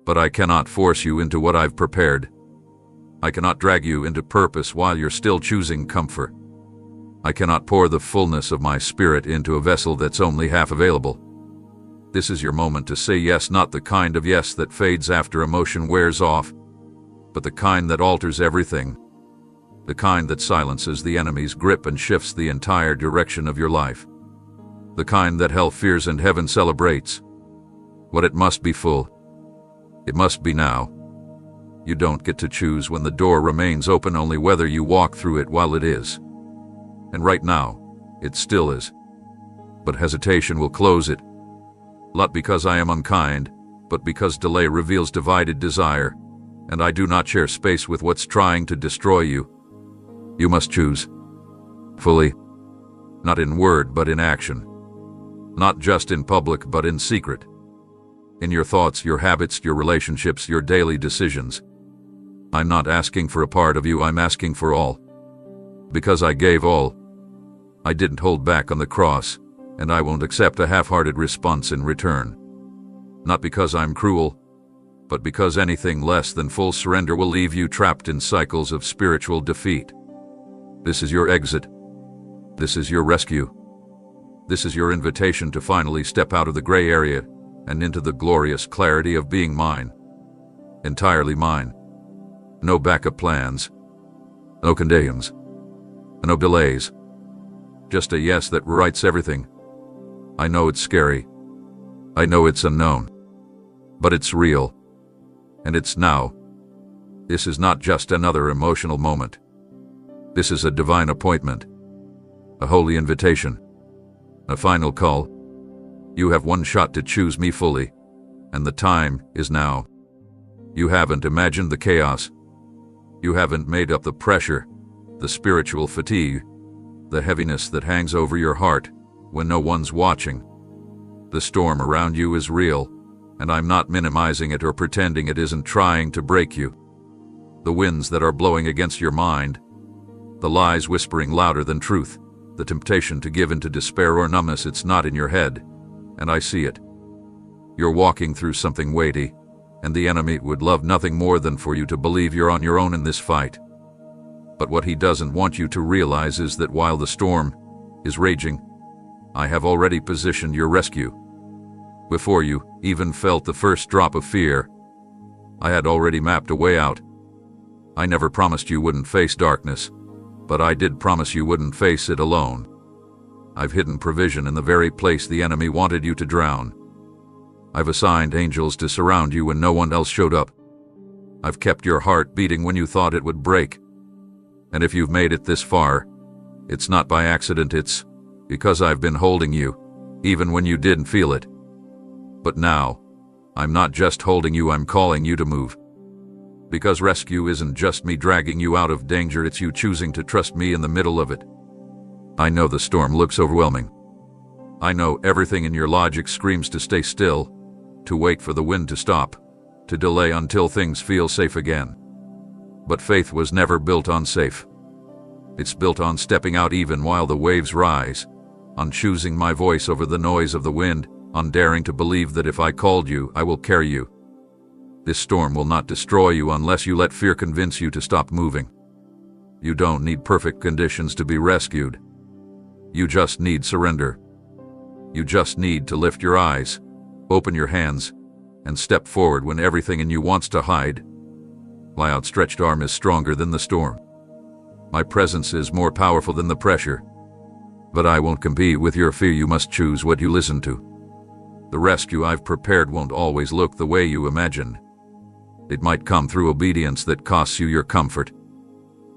But I cannot force you into what I've prepared. I cannot drag you into purpose while you're still choosing comfort. I cannot pour the fullness of my spirit into a vessel that's only half available. This is your moment to say yes, not the kind of yes that fades after emotion wears off, but the kind that alters everything. The kind that silences the enemy's grip and shifts the entire direction of your life. The kind that hell fears and heaven celebrates. What it must be full. It must be now. You don't get to choose when the door remains open, only whether you walk through it while it is. And right now, it still is. But hesitation will close it. Not because I am unkind, but because delay reveals divided desire, and I do not share space with what's trying to destroy you. You must choose. Fully. Not in word, but in action. Not just in public, but in secret. In your thoughts, your habits, your relationships, your daily decisions. I'm not asking for a part of you, I'm asking for all. Because I gave all. I didn't hold back on the cross, and I won't accept a half-hearted response in return. Not because I'm cruel, but because anything less than full surrender will leave you trapped in cycles of spiritual defeat. This is your exit. This is your rescue. This is your invitation to finally step out of the gray area and into the glorious clarity of being mine. Entirely mine. No backup plans. No conditions. No delays. Just a yes that writes everything. I know it's scary. I know it's unknown. But it's real. And it's now. This is not just another emotional moment. This is a divine appointment. A holy invitation. A final call. You have one shot to choose me fully, and the time is now. You haven't imagined the chaos. You haven't made up the pressure, the spiritual fatigue, the heaviness that hangs over your heart when no one's watching. The storm around you is real, and I'm not minimizing it or pretending it isn't trying to break you. The winds that are blowing against your mind, the lies whispering louder than truth, the temptation to give into despair or numbness, it's not in your head, and I see it. You're walking through something weighty, and the enemy would love nothing more than for you to believe you're on your own in this fight. But what he doesn't want you to realize is that while the storm is raging, I have already positioned your rescue. Before you even felt the first drop of fear, I had already mapped a way out. I never promised you wouldn't face darkness, but I did promise you wouldn't face it alone. I've hidden provision in the very place the enemy wanted you to drown. I've assigned angels to surround you when no one else showed up. I've kept your heart beating when you thought it would break. And if you've made it this far, it's not by accident, it's because I've been holding you, even when you didn't feel it. But now, I'm not just holding you, I'm calling you to move. Because rescue isn't just me dragging you out of danger, it's you choosing to trust me in the middle of it. I know the storm looks overwhelming. I know everything in your logic screams to stay still, to wait for the wind to stop, to delay until things feel safe again. But faith was never built on safe. It's built on stepping out even while the waves rise, on choosing my voice over the noise of the wind, on daring to believe that if I called you, I will carry you. This storm will not destroy you unless you let fear convince you to stop moving. You don't need perfect conditions to be rescued. You just need surrender. You just need to lift your eyes, open your hands, and step forward when everything in you wants to hide. My outstretched arm is stronger than the storm. My presence is more powerful than the pressure. But I won't compete with your fear. You must choose what you listen to. The rescue I've prepared won't always look the way you imagine. It might come through obedience that costs you your comfort.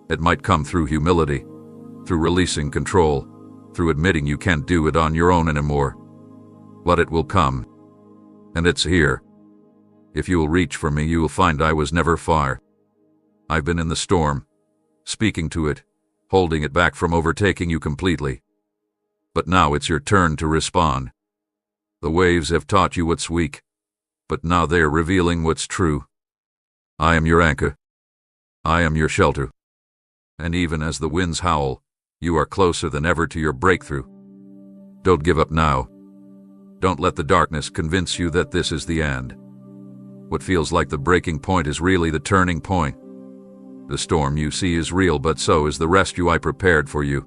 It might come through humility, through releasing control, through admitting you can't do it on your own anymore. But it will come. And it's here. If you will reach for me, you will find I was never far. I've been in the storm, speaking to it, holding it back from overtaking you completely. But now it's your turn to respond. The waves have taught you what's weak, but now they are revealing what's true. I am your anchor. I am your shelter. And even as the winds howl, you are closer than ever to your breakthrough. Don't give up now. Don't let the darkness convince you that this is the end. What feels like the breaking point is really the turning point. The storm you see is real, but so is the rescue I prepared for you.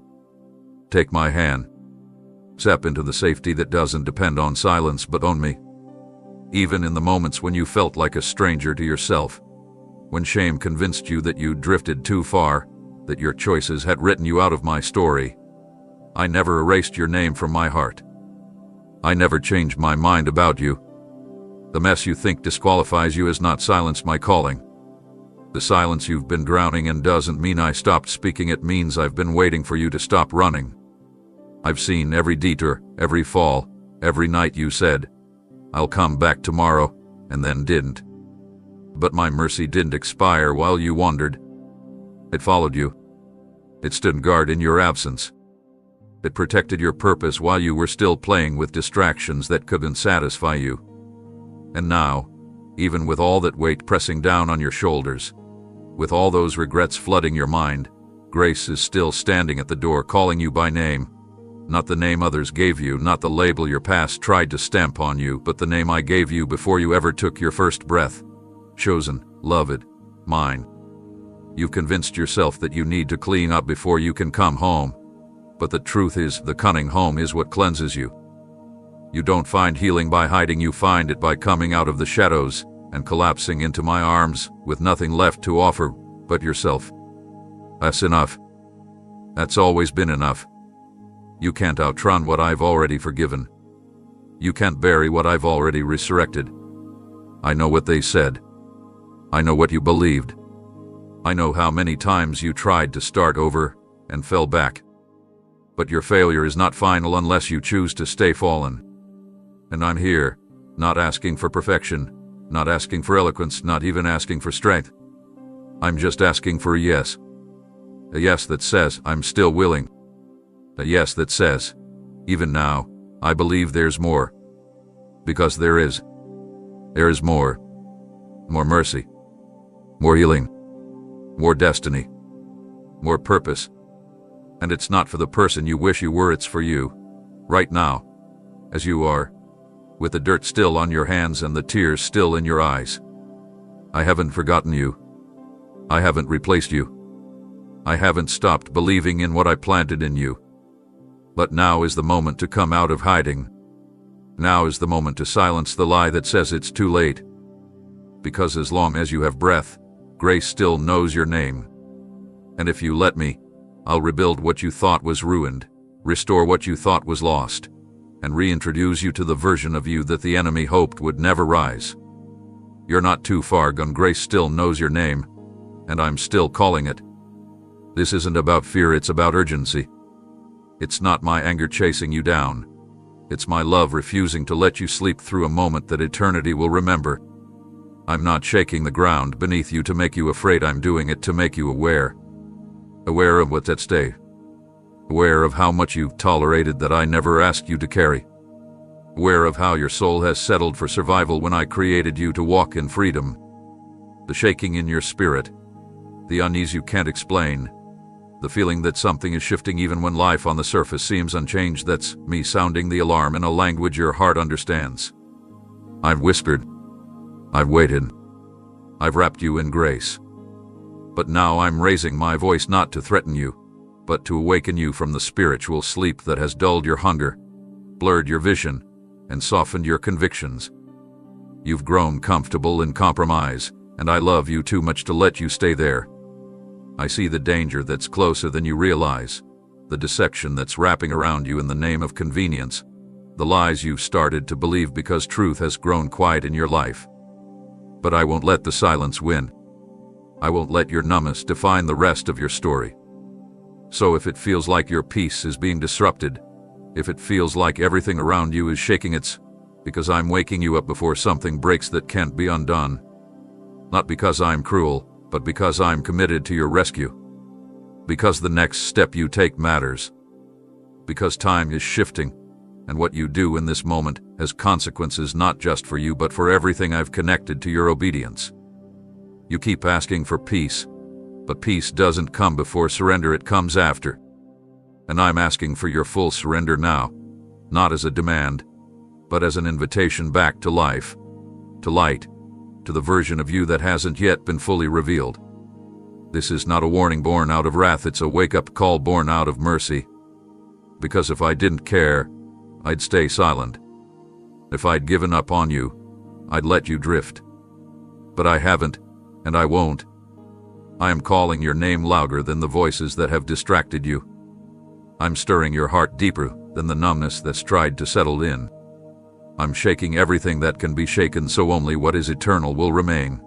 Take my hand. Step into the safety that doesn't depend on silence but on me. Even in the moments when you felt like a stranger to yourself, when shame convinced you that you drifted too far, that your choices had written you out of my story, I never erased your name from my heart. I never changed my mind about you. The mess you think disqualifies you has not silenced my calling. The silence you've been drowning in doesn't mean I stopped speaking. It means I've been waiting for you to stop running. I've seen every detour, every fall, every night you said, "I'll come back tomorrow," and then didn't. But my mercy didn't expire while you wandered. It followed you. It stood guard in your absence. It protected your purpose while you were still playing with distractions that couldn't satisfy you. And now, even with all that weight pressing down on your shoulders, with all those regrets flooding your mind, grace is still standing at the door calling you by name. Not the name others gave you, not the label your past tried to stamp on you, but the name I gave you before you ever took your first breath. Chosen, loved, mine. You've convinced yourself that you need to clean up before you can come home. But the truth is, the coming home is what cleanses you. You don't find healing by hiding, you find it by coming out of the shadows and collapsing into my arms with nothing left to offer but yourself. That's enough. That's always been enough. You can't outrun what I've already forgiven. You can't bury what I've already resurrected. I know what they said. I know what you believed. I know how many times you tried to start over and fell back. But your failure is not final unless you choose to stay fallen. And I'm here, not asking for perfection, not asking for eloquence, not even asking for strength. I'm just asking for a yes. A yes that says, I'm still willing. A yes that says, even now, I believe there's more. Because there is. There is more. More mercy. More healing. More destiny. More purpose. And it's not for the person you wish you were, it's for you. Right now. As you are. With the dirt still on your hands and the tears still in your eyes. I haven't forgotten you. I haven't replaced you. I haven't stopped believing in what I planted in you. But now is the moment to come out of hiding. Now is the moment to silence the lie that says it's too late. Because as long as you have breath, grace still knows your name. And if you let me, I'll rebuild what you thought was ruined, restore what you thought was lost, and reintroduce you to the version of you that the enemy hoped would never rise. You're not too far gone. Grace still knows your name, and I'm still calling it. This isn't about fear, it's about urgency. It's not my anger chasing you down. It's my love refusing to let you sleep through a moment that eternity will remember. I'm not shaking the ground beneath you to make you afraid, I'm doing it to make you aware. Aware of what's at stake. Aware of how much you've tolerated that I never asked you to carry. Aware of how your soul has settled for survival when I created you to walk in freedom. The shaking in your spirit. The unease you can't explain. The feeling that something is shifting even when life on the surface seems unchanged. That's me sounding the alarm in a language your heart understands. I've whispered. I've waited. I've wrapped you in grace. But now I'm raising my voice not to threaten you, but to awaken you from the spiritual sleep that has dulled your hunger, blurred your vision, and softened your convictions. You've grown comfortable in compromise, and I love you too much to let you stay there. I see the danger that's closer than you realize, the deception that's wrapping around you in the name of convenience, the lies you've started to believe because truth has grown quiet in your life. But I won't let the silence win. I won't let your numbness define the rest of your story. So if it feels like your peace is being disrupted, if it feels like everything around you is shaking, it's because I'm waking you up before something breaks that can't be undone. Not because I'm cruel, but because I'm committed to your rescue. Because the next step you take matters. Because time is shifting, and what you do in this moment has consequences not just for you but for everything I've connected to your obedience. You keep asking for peace, but peace doesn't come before surrender, it comes after. And I'm asking for your full surrender now, not as a demand, but as an invitation back to life, to light, to the version of you that hasn't yet been fully revealed. This is not a warning born out of wrath, it's a wake-up call born out of mercy. Because if I didn't care, I'd stay silent. If I'd given up on you, I'd let you drift. But I haven't, and I won't. I am calling your name louder than the voices that have distracted you. I'm stirring your heart deeper than the numbness that's tried to settle in. I'm shaking everything that can be shaken so only what is eternal will remain.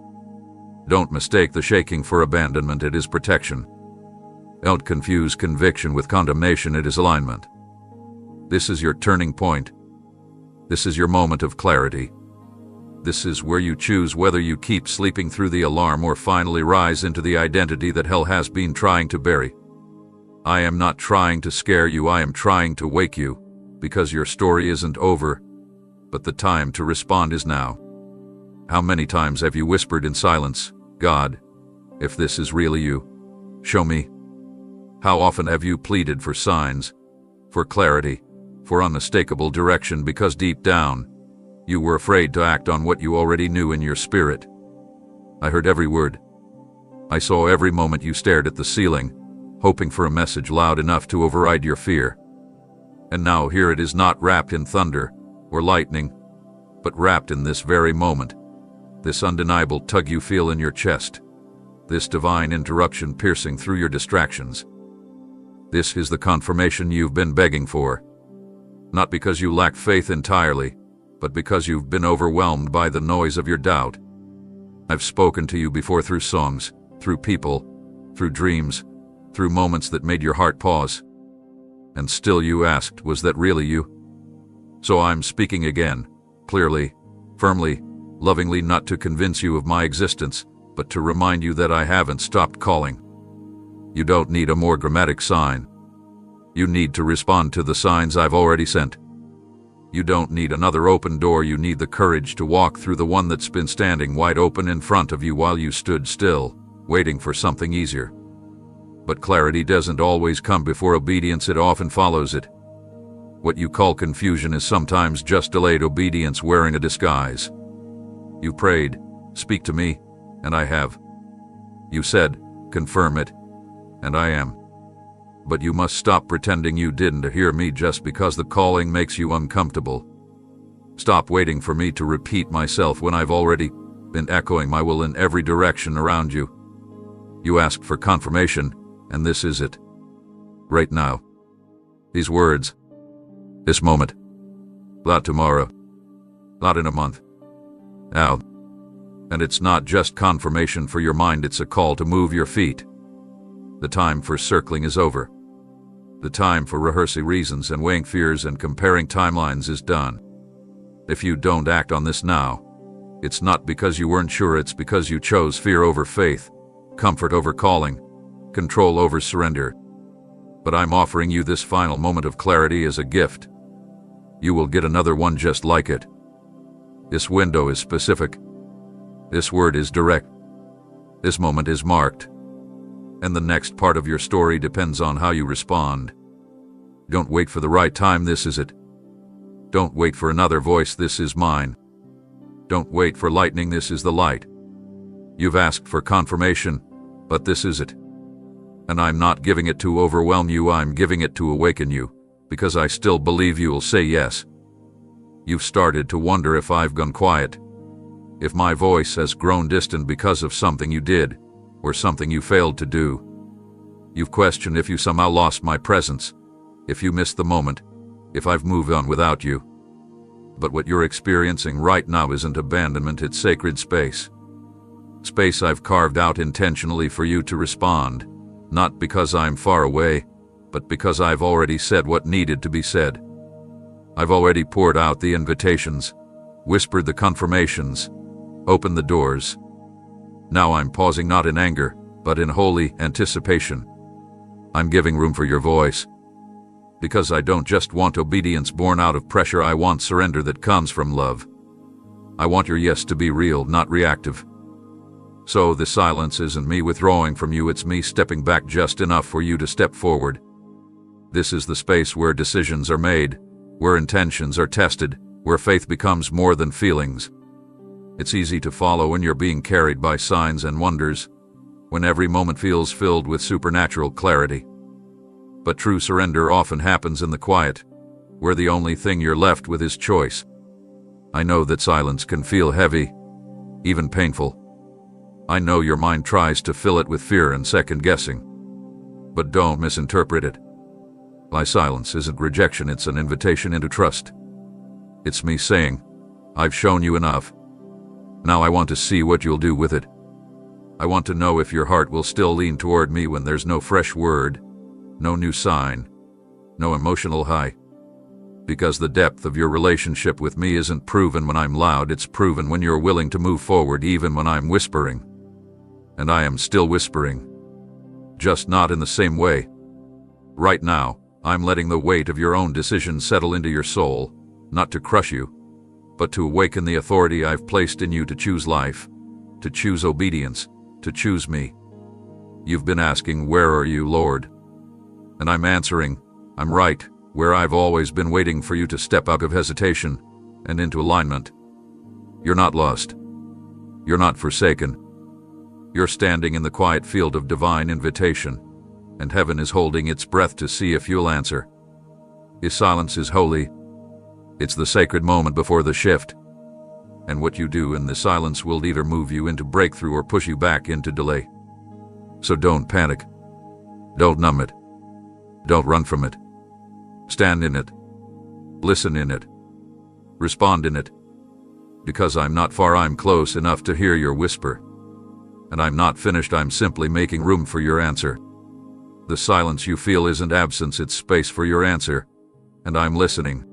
Don't mistake the shaking for abandonment, it is protection. Don't confuse conviction with condemnation, it is alignment. This is your turning point. This is your moment of clarity. This is where you choose whether you keep sleeping through the alarm or finally rise into the identity that hell has been trying to bury. I am not trying to scare you, I am trying to wake you, because your story isn't over, but the time to respond is now. How many times have you whispered in silence, God, if this is really you, show me? How often have you pleaded for signs, for clarity, for unmistakable direction because deep down, you were afraid to act on what you already knew in your spirit? I heard every word. I saw every moment you stared at the ceiling, hoping for a message loud enough to override your fear. And now here it is, not wrapped in thunder or lightning, but wrapped in this very moment, this undeniable tug you feel in your chest, this divine interruption piercing through your distractions. This is the confirmation you've been begging for. Not because you lack faith entirely, but because you've been overwhelmed by the noise of your doubt. I've spoken to you before through songs, through people, through dreams, through moments that made your heart pause. And still you asked, was that really you? So I'm speaking again, clearly, firmly, lovingly, not to convince you of my existence, but to remind you that I haven't stopped calling. You don't need a more dramatic sign. You need to respond to the signs I've already sent. You don't need another open door, you need the courage to walk through the one that's been standing wide open in front of you while you stood still, waiting for something easier. But clarity doesn't always come before obedience, it often follows it. What you call confusion is sometimes just delayed obedience wearing a disguise. You prayed, speak to me, and I have. You said, confirm it, and I am. But you must stop pretending you didn't hear me just because the calling makes you uncomfortable. Stop waiting for me to repeat myself when I've already been echoing my will in every direction around you. You asked for confirmation, and this is it. Right now. These words. This moment. Not tomorrow. Not in a month. Now. And it's not just confirmation for your mind, it's a call to move your feet. The time for circling is over. The time for rehearsing reasons and weighing fears and comparing timelines is done. If you don't act on this now, it's not because you weren't sure, it's because you chose fear over faith, comfort over calling, control over surrender. But I'm offering you this final moment of clarity as a gift. You will get another one just like it. This window is specific. This word is direct. This moment is marked. And the next part of your story depends on how you respond. Don't wait for the right time, this is it. Don't wait for another voice, this is mine. Don't wait for lightning, this is the light. You've asked for confirmation, but this is it. And I'm not giving it to overwhelm you, I'm giving it to awaken you, because I still believe you'll say yes. You've started to wonder if I've gone quiet, if my voice has grown distant because of something you did, or something you failed to do. You've questioned if you somehow lost my presence, if you missed the moment, if I've moved on without you. But what you're experiencing right now isn't abandonment, it's sacred space. Space I've carved out intentionally for you to respond, not because I'm far away, but because I've already said what needed to be said. I've already poured out the invitations, whispered the confirmations, opened the doors. Now I'm pausing not in anger, but in holy anticipation. I'm giving room for your voice. Because I don't just want obedience born out of pressure, I want surrender that comes from love. I want your yes to be real, not reactive. So the silence isn't me withdrawing from you, it's me stepping back just enough for you to step forward. This is the space where decisions are made, where intentions are tested, where faith becomes more than feelings. It's easy to follow when you're being carried by signs and wonders, when every moment feels filled with supernatural clarity. But true surrender often happens in the quiet, where the only thing you're left with is choice. I know that silence can feel heavy, even painful. I know your mind tries to fill it with fear and second-guessing. But don't misinterpret it. My silence isn't rejection, it's an invitation into trust. It's me saying, I've shown you enough. Now I want to see what you'll do with it. I want to know if your heart will still lean toward me when there's no fresh word, no new sign, no emotional high. Because the depth of your relationship with me isn't proven when I'm loud, it's proven when you're willing to move forward even when I'm whispering. And I am still whispering. Just not in the same way. Right now, I'm letting the weight of your own decisions settle into your soul, not to crush you, but to awaken the authority I've placed in you to choose life, to choose obedience, to choose me. You've been asking, where are you, Lord? And I'm answering, I'm right, where I've always been, waiting for you to step out of hesitation and into alignment. You're not lost. You're not forsaken. You're standing in the quiet field of divine invitation, and heaven is holding its breath to see if you'll answer. His silence is holy. It's the sacred moment before the shift. And what you do in the silence will either move you into breakthrough or push you back into delay. So don't panic. Don't numb it. Don't run from it. Stand in it. Listen in it. Respond in it. Because I'm not far, I'm close enough to hear your whisper. And I'm not finished, I'm simply making room for your answer. The silence you feel isn't absence, it's space for your answer. And I'm listening.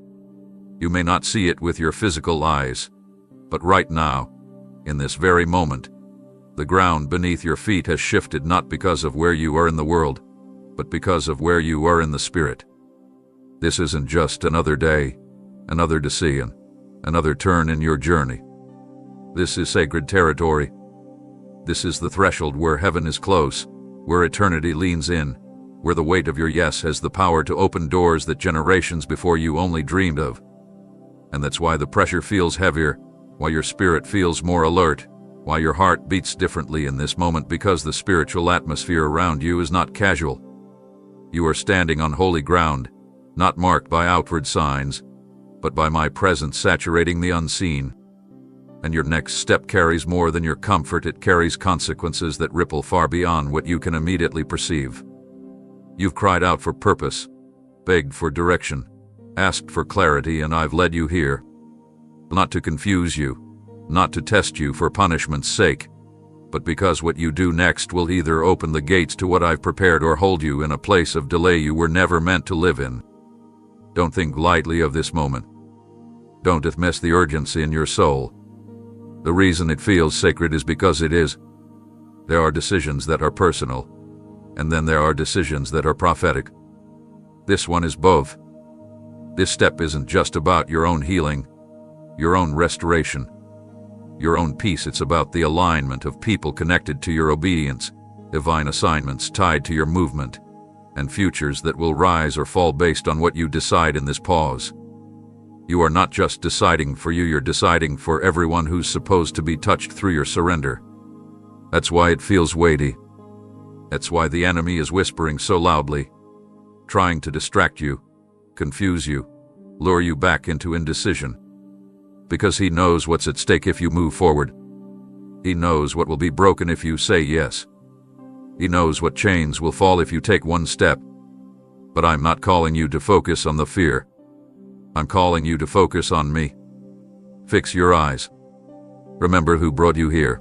You may not see it with your physical eyes, but right now, in this very moment, the ground beneath your feet has shifted, not because of where you are in the world, but because of where you are in the Spirit. This isn't just another day, another decision, another turn in your journey. This is sacred territory. This is the threshold where heaven is close, where eternity leans in, where the weight of your yes has the power to open doors that generations before you only dreamed of. And that's why the pressure feels heavier, why your spirit feels more alert, why your heart beats differently in this moment, because the spiritual atmosphere around you is not casual. You are standing on holy ground, not marked by outward signs, but by my presence saturating the unseen. And your next step carries more than your comfort, it carries consequences that ripple far beyond what you can immediately perceive. You've cried out for purpose, begged for direction, asked for clarity, and I've led you here. Not to confuse you, not to test you for punishment's sake, but because what you do next will either open the gates to what I've prepared or hold you in a place of delay you were never meant to live in. Don't think lightly of this moment. Don't dismiss the urgency in your soul. The reason it feels sacred is because it is. There are decisions that are personal, and then there are decisions that are prophetic. This one is both. This step isn't just about your own healing, your own restoration, your own peace. It's about the alignment of people connected to your obedience, divine assignments tied to your movement, and futures that will rise or fall based on what you decide in this pause. You are not just deciding for you, you're deciding for everyone who's supposed to be touched through your surrender. That's why it feels weighty. That's why the enemy is whispering so loudly, trying to distract you, confuse you, lure you back into indecision. Because he knows what's at stake if you move forward. He knows what will be broken if you say yes. He knows what chains will fall if you take one step. But I'm not calling you to focus on the fear. I'm calling you to focus on me. Fix your eyes. Remember who brought you here.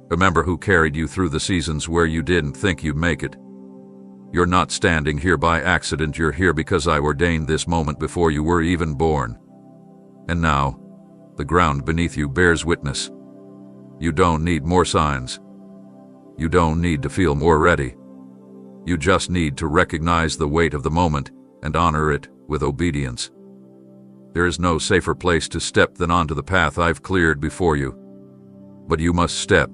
Remember who carried you through the seasons where you didn't think you'd make it. You're not standing here by accident. You're here because I ordained this moment before you were even born. And now, the ground beneath you bears witness. You don't need more signs. You don't need to feel more ready. You just need to recognize the weight of the moment and honor it with obedience. There is no safer place to step than onto the path I've cleared before you. But you must step.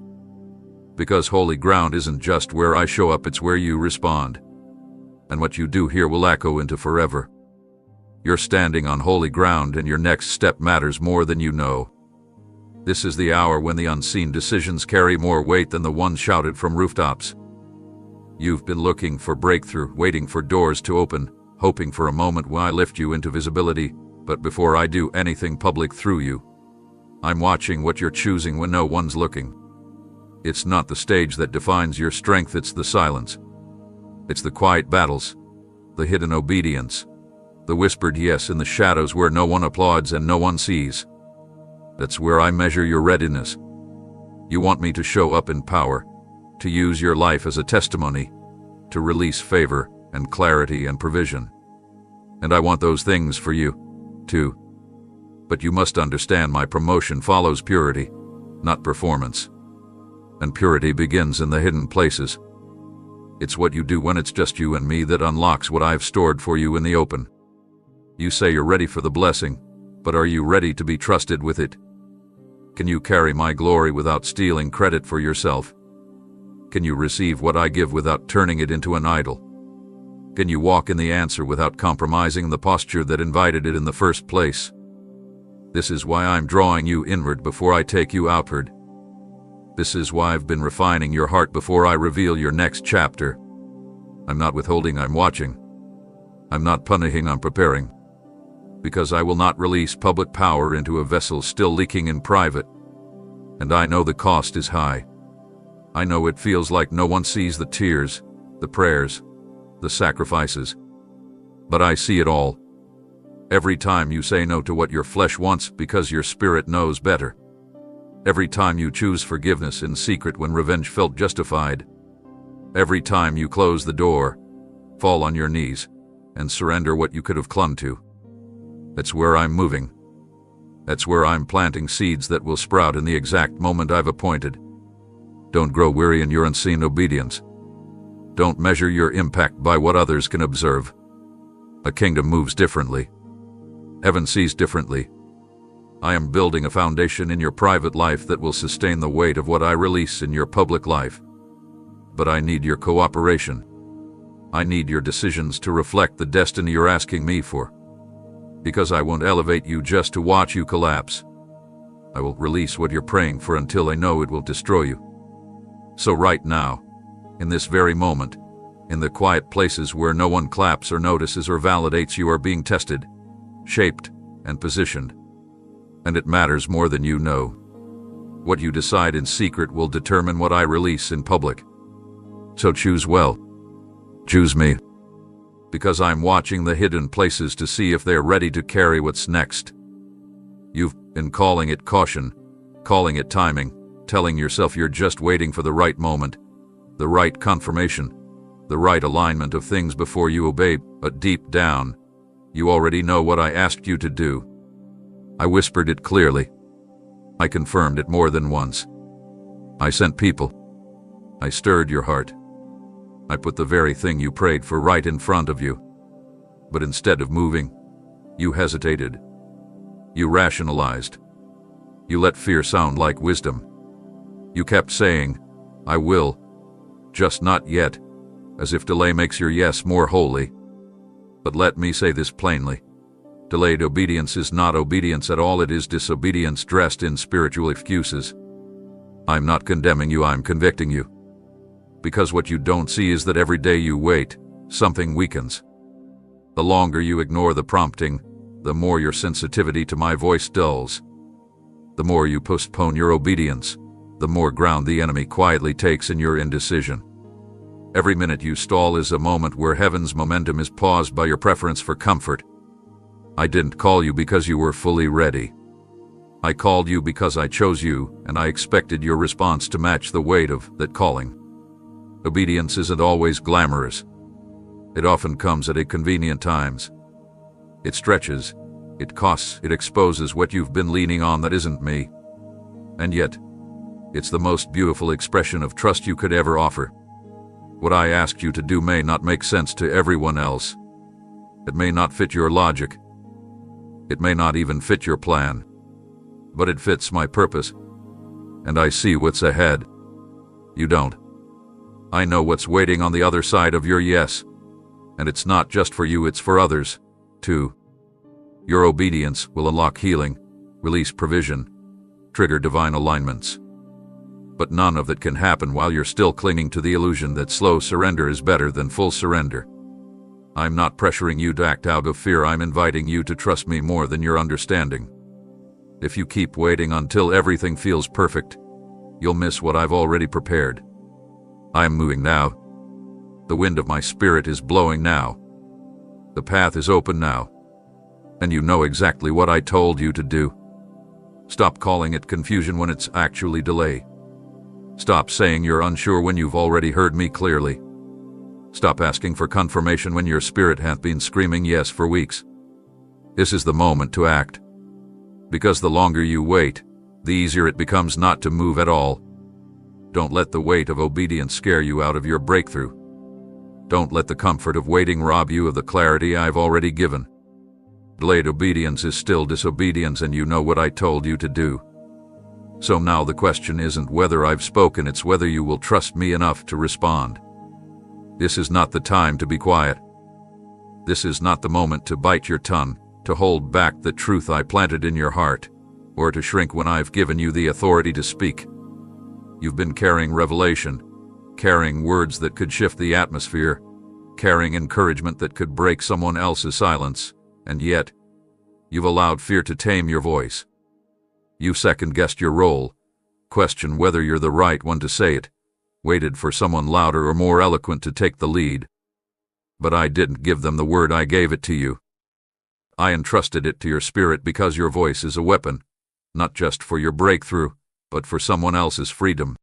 Because holy ground isn't just where I show up, it's where you respond. And what you do here will echo into forever. You're standing on holy ground, and your next step matters more than you know. This is the hour when the unseen decisions carry more weight than the ones shouted from rooftops. You've been looking for breakthrough, waiting for doors to open, hoping for a moment when I lift you into visibility. But before I do anything public through you, I'm watching what you're choosing when no one's looking. It's not the stage that defines your strength, it's the silence. It's the quiet battles, the hidden obedience, the whispered yes in the shadows where no one applauds and no one sees. That's where I measure your readiness. You want me to show up in power, to use your life as a testimony, to release favor and clarity and provision. And I want those things for you, too. But you must understand my promotion follows purity, not performance. And purity begins in the hidden places. It's what you do when it's just you and me that unlocks what I've stored for you in the open. You say you're ready for the blessing, but are you ready to be trusted with it? Can you carry my glory without stealing credit for yourself? Can you receive what I give without turning it into an idol? Can you walk in the answer without compromising the posture that invited it in the first place? This is why I'm drawing you inward before I take you outward. This is why I've been refining your heart before I reveal your next chapter. I'm not withholding, I'm watching. I'm not punishing, I'm preparing. Because I will not release public power into a vessel still leaking in private. And I know the cost is high. I know it feels like no one sees the tears, the prayers, the sacrifices. But I see it all. Every time you say no to what your flesh wants because your spirit knows better. Every time you choose forgiveness in secret when revenge felt justified. Every time you close the door, fall on your knees, and surrender what you could have clung to. That's where I'm moving. That's where I'm planting seeds that will sprout in the exact moment I've appointed. Don't grow weary in your unseen obedience. Don't measure your impact by what others can observe. A kingdom moves differently. Heaven sees differently. I am building a foundation in your private life that will sustain the weight of what I release in your public life. But I need your cooperation. I need your decisions to reflect the destiny you're asking me for. Because I won't elevate you just to watch you collapse. I will release what you're praying for until I know it will destroy you. So right now, in this very moment, in the quiet places where no one claps or notices or validates, you are being tested, shaped, and positioned. And it matters more than you know. What you decide in secret will determine what I release in public. So choose well. Choose me. Because I'm watching the hidden places to see if they're ready to carry what's next. You've been calling it caution, calling it timing, telling yourself you're just waiting for the right moment, the right confirmation, the right alignment of things before you obey, but deep down, you already know what I asked you to do. I whispered it clearly. I confirmed it more than once. I sent people. I stirred your heart. I put the very thing you prayed for right in front of you. But instead of moving, you hesitated. You rationalized. You let fear sound like wisdom. You kept saying, I will, just not yet, as if delay makes your yes more holy. But let me say this plainly. Delayed obedience is not obedience at all, it is disobedience dressed in spiritual excuses. I'm not condemning you, I'm convicting you. Because what you don't see is that every day you wait, something weakens. The longer you ignore the prompting, the more your sensitivity to my voice dulls. The more you postpone your obedience, the more ground the enemy quietly takes in your indecision. Every minute you stall is a moment where heaven's momentum is paused by your preference for comfort. I didn't call you because you were fully ready. I called you because I chose you, and I expected your response to match the weight of that calling. Obedience isn't always glamorous. It often comes at inconvenient times. It stretches, it costs, it exposes what you've been leaning on that isn't me. And yet, it's the most beautiful expression of trust you could ever offer. What I asked you to do may not make sense to everyone else. It may not fit your logic. It may not even fit your plan. But it fits my purpose. And I see what's ahead. You don't. I know what's waiting on the other side of your yes. And it's not just for you, it's for others, too. Your obedience will unlock healing, release provision, trigger divine alignments. But none of that can happen while you're still clinging to the illusion that slow surrender is better than full surrender. I'm not pressuring you to act out of fear, I'm inviting you to trust me more than your understanding. If you keep waiting until everything feels perfect, you'll miss what I've already prepared. I'm moving now. The wind of my spirit is blowing now. The path is open now. And you know exactly what I told you to do. Stop calling it confusion when it's actually delay. Stop saying you're unsure when you've already heard me clearly. Stop asking for confirmation when your spirit hath been screaming yes for weeks. This is the moment to act. Because the longer you wait, the easier it becomes not to move at all. Don't let the weight of obedience scare you out of your breakthrough. Don't let the comfort of waiting rob you of the clarity I've already given. Delayed obedience is still disobedience, and you know what I told you to do. So now the question isn't whether I've spoken, it's whether you will trust me enough to respond. This is not the time to be quiet. This is not the moment to bite your tongue, to hold back the truth I planted in your heart, or to shrink when I've given you the authority to speak. You've been carrying revelation, carrying words that could shift the atmosphere, carrying encouragement that could break someone else's silence, and yet, you've allowed fear to tame your voice. You've second-guessed your role, questioned whether you're the right one to say it, waited for someone louder or more eloquent to take the lead. But I didn't give them the word, I gave it to you. I entrusted it to your spirit because your voice is a weapon, not just for your breakthrough, but for someone else's freedom.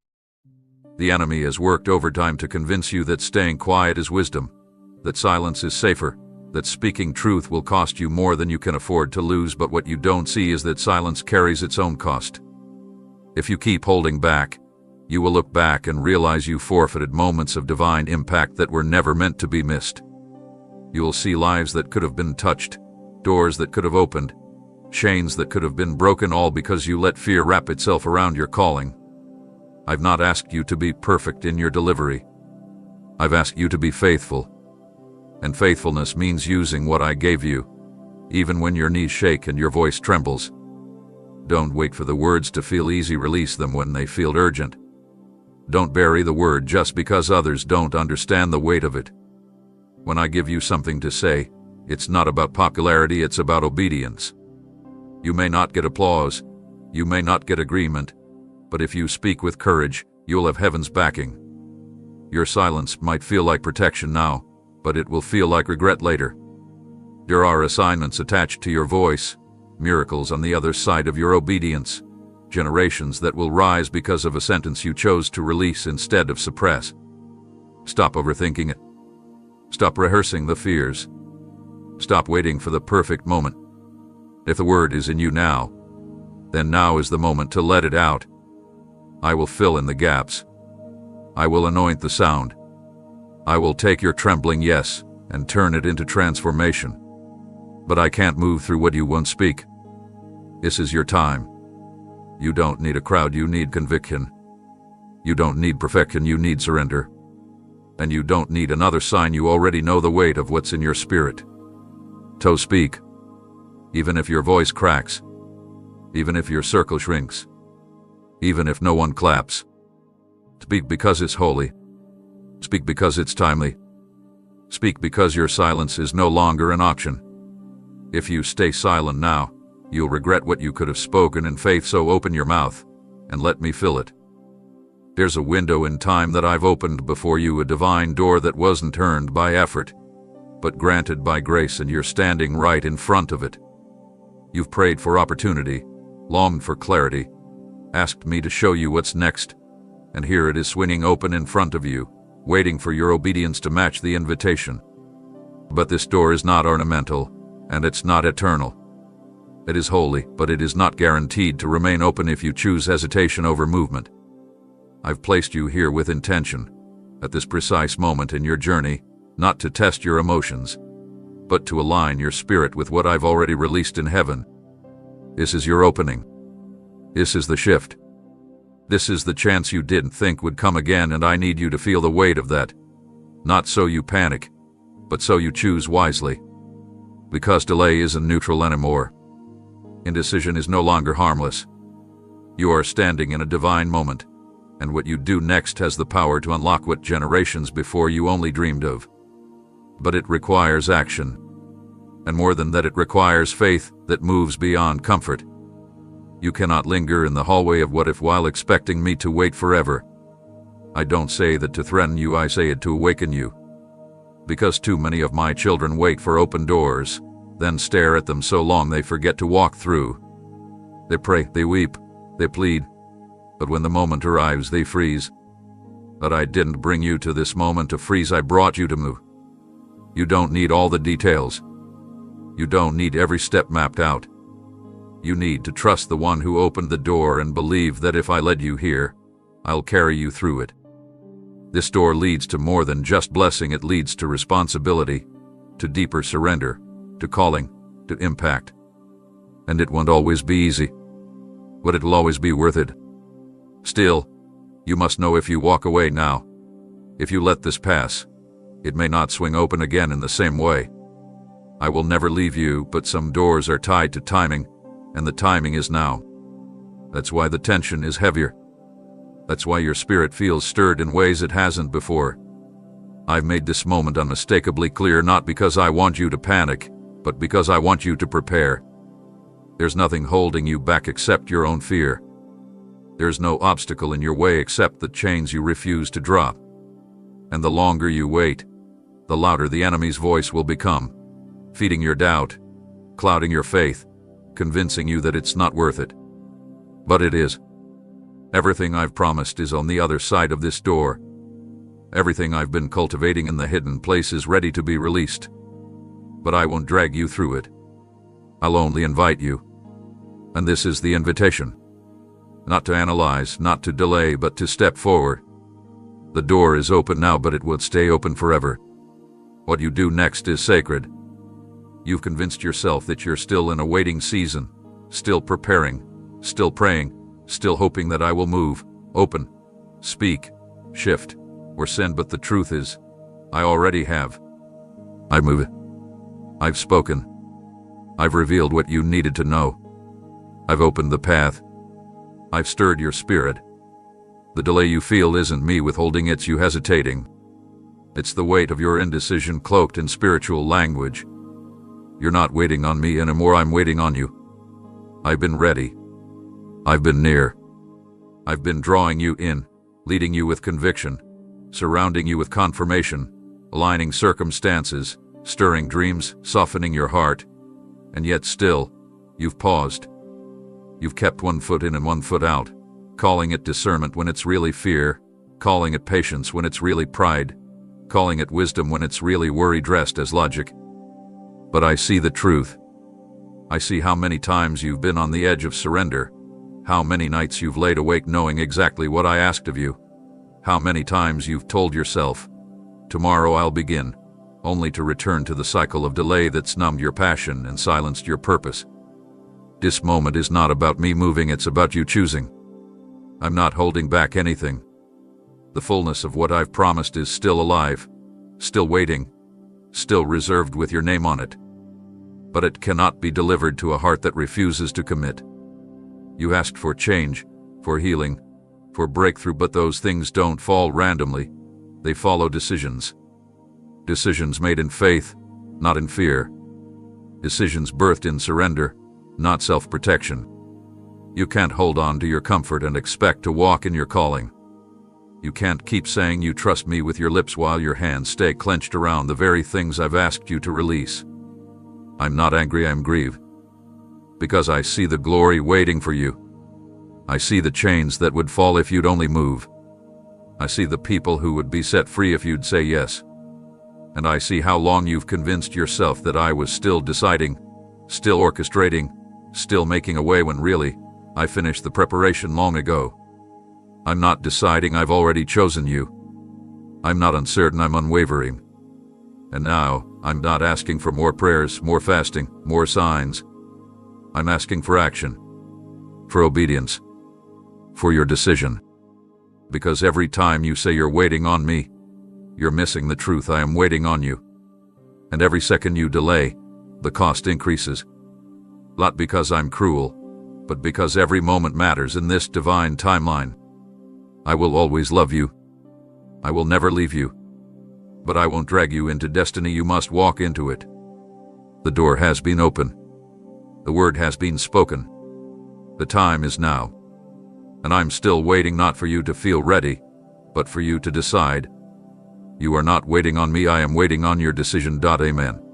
The enemy has worked overtime to convince you that staying quiet is wisdom, that silence is safer, that speaking truth will cost you more than you can afford to lose, but what you don't see is that silence carries its own cost. If you keep holding back, you will look back and realize you forfeited moments of divine impact that were never meant to be missed. You will see lives that could have been touched, doors that could have opened, chains that could have been broken, all because you let fear wrap itself around your calling. I've not asked you to be perfect in your delivery. I've asked you to be faithful. And faithfulness means using what I gave you, even when your knees shake and your voice trembles. Don't wait for the words to feel easy, release them when they feel urgent. Don't bury the word just because others don't understand the weight of it. When I give you something to say, it's not about popularity, it's about obedience. You may not get applause, you may not get agreement, but if you speak with courage, you'll have heaven's backing. Your silence might feel like protection now, but it will feel like regret later. There are assignments attached to your voice, miracles on the other side of your obedience, generations that will rise because of a sentence you chose to release instead of suppress. Stop overthinking it. Stop rehearsing the fears. Stop waiting for the perfect moment. If the word is in you now, then now is the moment to let it out. I will fill in the gaps. I will anoint the sound. I will take your trembling yes and turn it into transformation. But I can't move through what you won't speak. This is your time. You don't need a crowd, you need conviction. You don't need perfection, you need surrender. And you don't need another sign, you already know the weight of what's in your spirit. So speak, even if your voice cracks, even if your circle shrinks, even if no one claps. Speak because it's holy. Speak because it's timely. Speak because your silence is no longer an option. If you stay silent now, you'll regret what you could have spoken in faith, so open your mouth and let me fill it. There's a window in time that I've opened before you, a divine door that wasn't earned by effort, but granted by grace, and you're standing right in front of it. You've prayed for opportunity, longed for clarity, asked me to show you what's next, and here it is swinging open in front of you, waiting for your obedience to match the invitation. But this door is not ornamental, and it's not eternal. It is holy, but it is not guaranteed to remain open if you choose hesitation over movement. I've placed you here with intention, at this precise moment in your journey, not to test your emotions, but to align your spirit with what I've already released in heaven. This is your opening. This is the shift. This is the chance you didn't think would come again, and I need you to feel the weight of that. Not so you panic, but so you choose wisely. Because delay isn't neutral anymore. Indecision is no longer harmless. You are standing in a divine moment, and what you do next has the power to unlock what generations before you only dreamed of. But it requires action. And more than that, it requires faith that moves beyond comfort. You cannot linger in the hallway of what if while expecting me to wait forever. I don't say that to threaten you, I say it to awaken you. Because too many of my children wait for open doors, then stare at them so long they forget to walk through. They pray, they weep, they plead, but when the moment arrives, they freeze. But I didn't bring you to this moment to freeze, I brought you to move. You don't need all the details. You don't need every step mapped out. You need to trust the one who opened the door and believe that if I led you here, I'll carry you through it. This door leads to more than just blessing, it leads to responsibility, to deeper surrender, to calling, to impact. And it won't always be easy, but it'll always be worth it. Still, you must know if you walk away now, if you let this pass, it may not swing open again in the same way. I will never leave you, but some doors are tied to timing, and the timing is now. That's why the tension is heavier. That's why your spirit feels stirred in ways it hasn't before. I've made this moment unmistakably clear, not because I want you to panic, but because I want you to prepare. There's nothing holding you back except your own fear. There's no obstacle in your way except the chains you refuse to drop. And the longer you wait, the louder the enemy's voice will become, feeding your doubt, clouding your faith, convincing you that it's not worth it. But it is. Everything I've promised is on the other side of this door. Everything I've been cultivating in the hidden place is ready to be released. But I won't drag you through it. I'll only invite you. And this is the invitation. Not to analyze, not to delay, but to step forward. The door is open now, but it will stay open forever. What you do next is sacred. You've convinced yourself that you're still in a waiting season, still preparing, still praying, still hoping that I will move, open, speak, shift, or send, but the truth is, I already have. I move it. I've spoken. I've revealed what you needed to know. I've opened the path. I've stirred your spirit. The delay you feel isn't me withholding, it's you hesitating. It's the weight of your indecision cloaked in spiritual language. You're not waiting on me anymore, I'm waiting on you. I've been ready. I've been near. I've been drawing you in, leading you with conviction, surrounding you with confirmation, aligning circumstances, stirring dreams, softening your heart. And yet still, you've paused. You've kept one foot in and one foot out, calling it discernment when it's really fear, calling it patience when it's really pride, calling it wisdom when it's really worry dressed as logic. But I see the truth. I see how many times you've been on the edge of surrender, how many nights you've laid awake knowing exactly what I asked of you, how many times you've told yourself, tomorrow I'll begin, only to return to the cycle of delay that's numbed your passion and silenced your purpose. This moment is not about me moving, it's about you choosing. I'm not holding back anything. The fullness of what I've promised is still alive, still waiting, still reserved with your name on it. But it cannot be delivered to a heart that refuses to commit. You asked for change, for healing, for breakthrough, but those things don't fall randomly. They follow decisions. Decisions made in faith, not in fear. Decisions birthed in surrender, not self-protection. You can't hold on to your comfort and expect to walk in your calling. You can't keep saying you trust me with your lips while your hands stay clenched around the very things I've asked you to release. I'm not angry, I'm grieved. Because I see the glory waiting for you. I see the chains that would fall if you'd only move. I see the people who would be set free if you'd say yes. And I see how long you've convinced yourself that I was still deciding, still orchestrating, still making a way when really, I finished the preparation long ago. I'm not deciding, I've already chosen you. I'm not uncertain, I'm unwavering. And now, I'm not asking for more prayers, more fasting, more signs. I'm asking for action, for obedience, for your decision. Because every time you say you're waiting on me, you're missing the truth. I am waiting on you. And every second you delay, the cost increases. Not because I'm cruel, but because every moment matters in this divine timeline. I will always love you. I will never leave you. But I won't drag you into destiny, you must walk into it. The door has been opened. The word has been spoken. The time is now. And I'm still waiting, not for you to feel ready, but for you to decide. You are not waiting on me, I am waiting on your decision. Amen.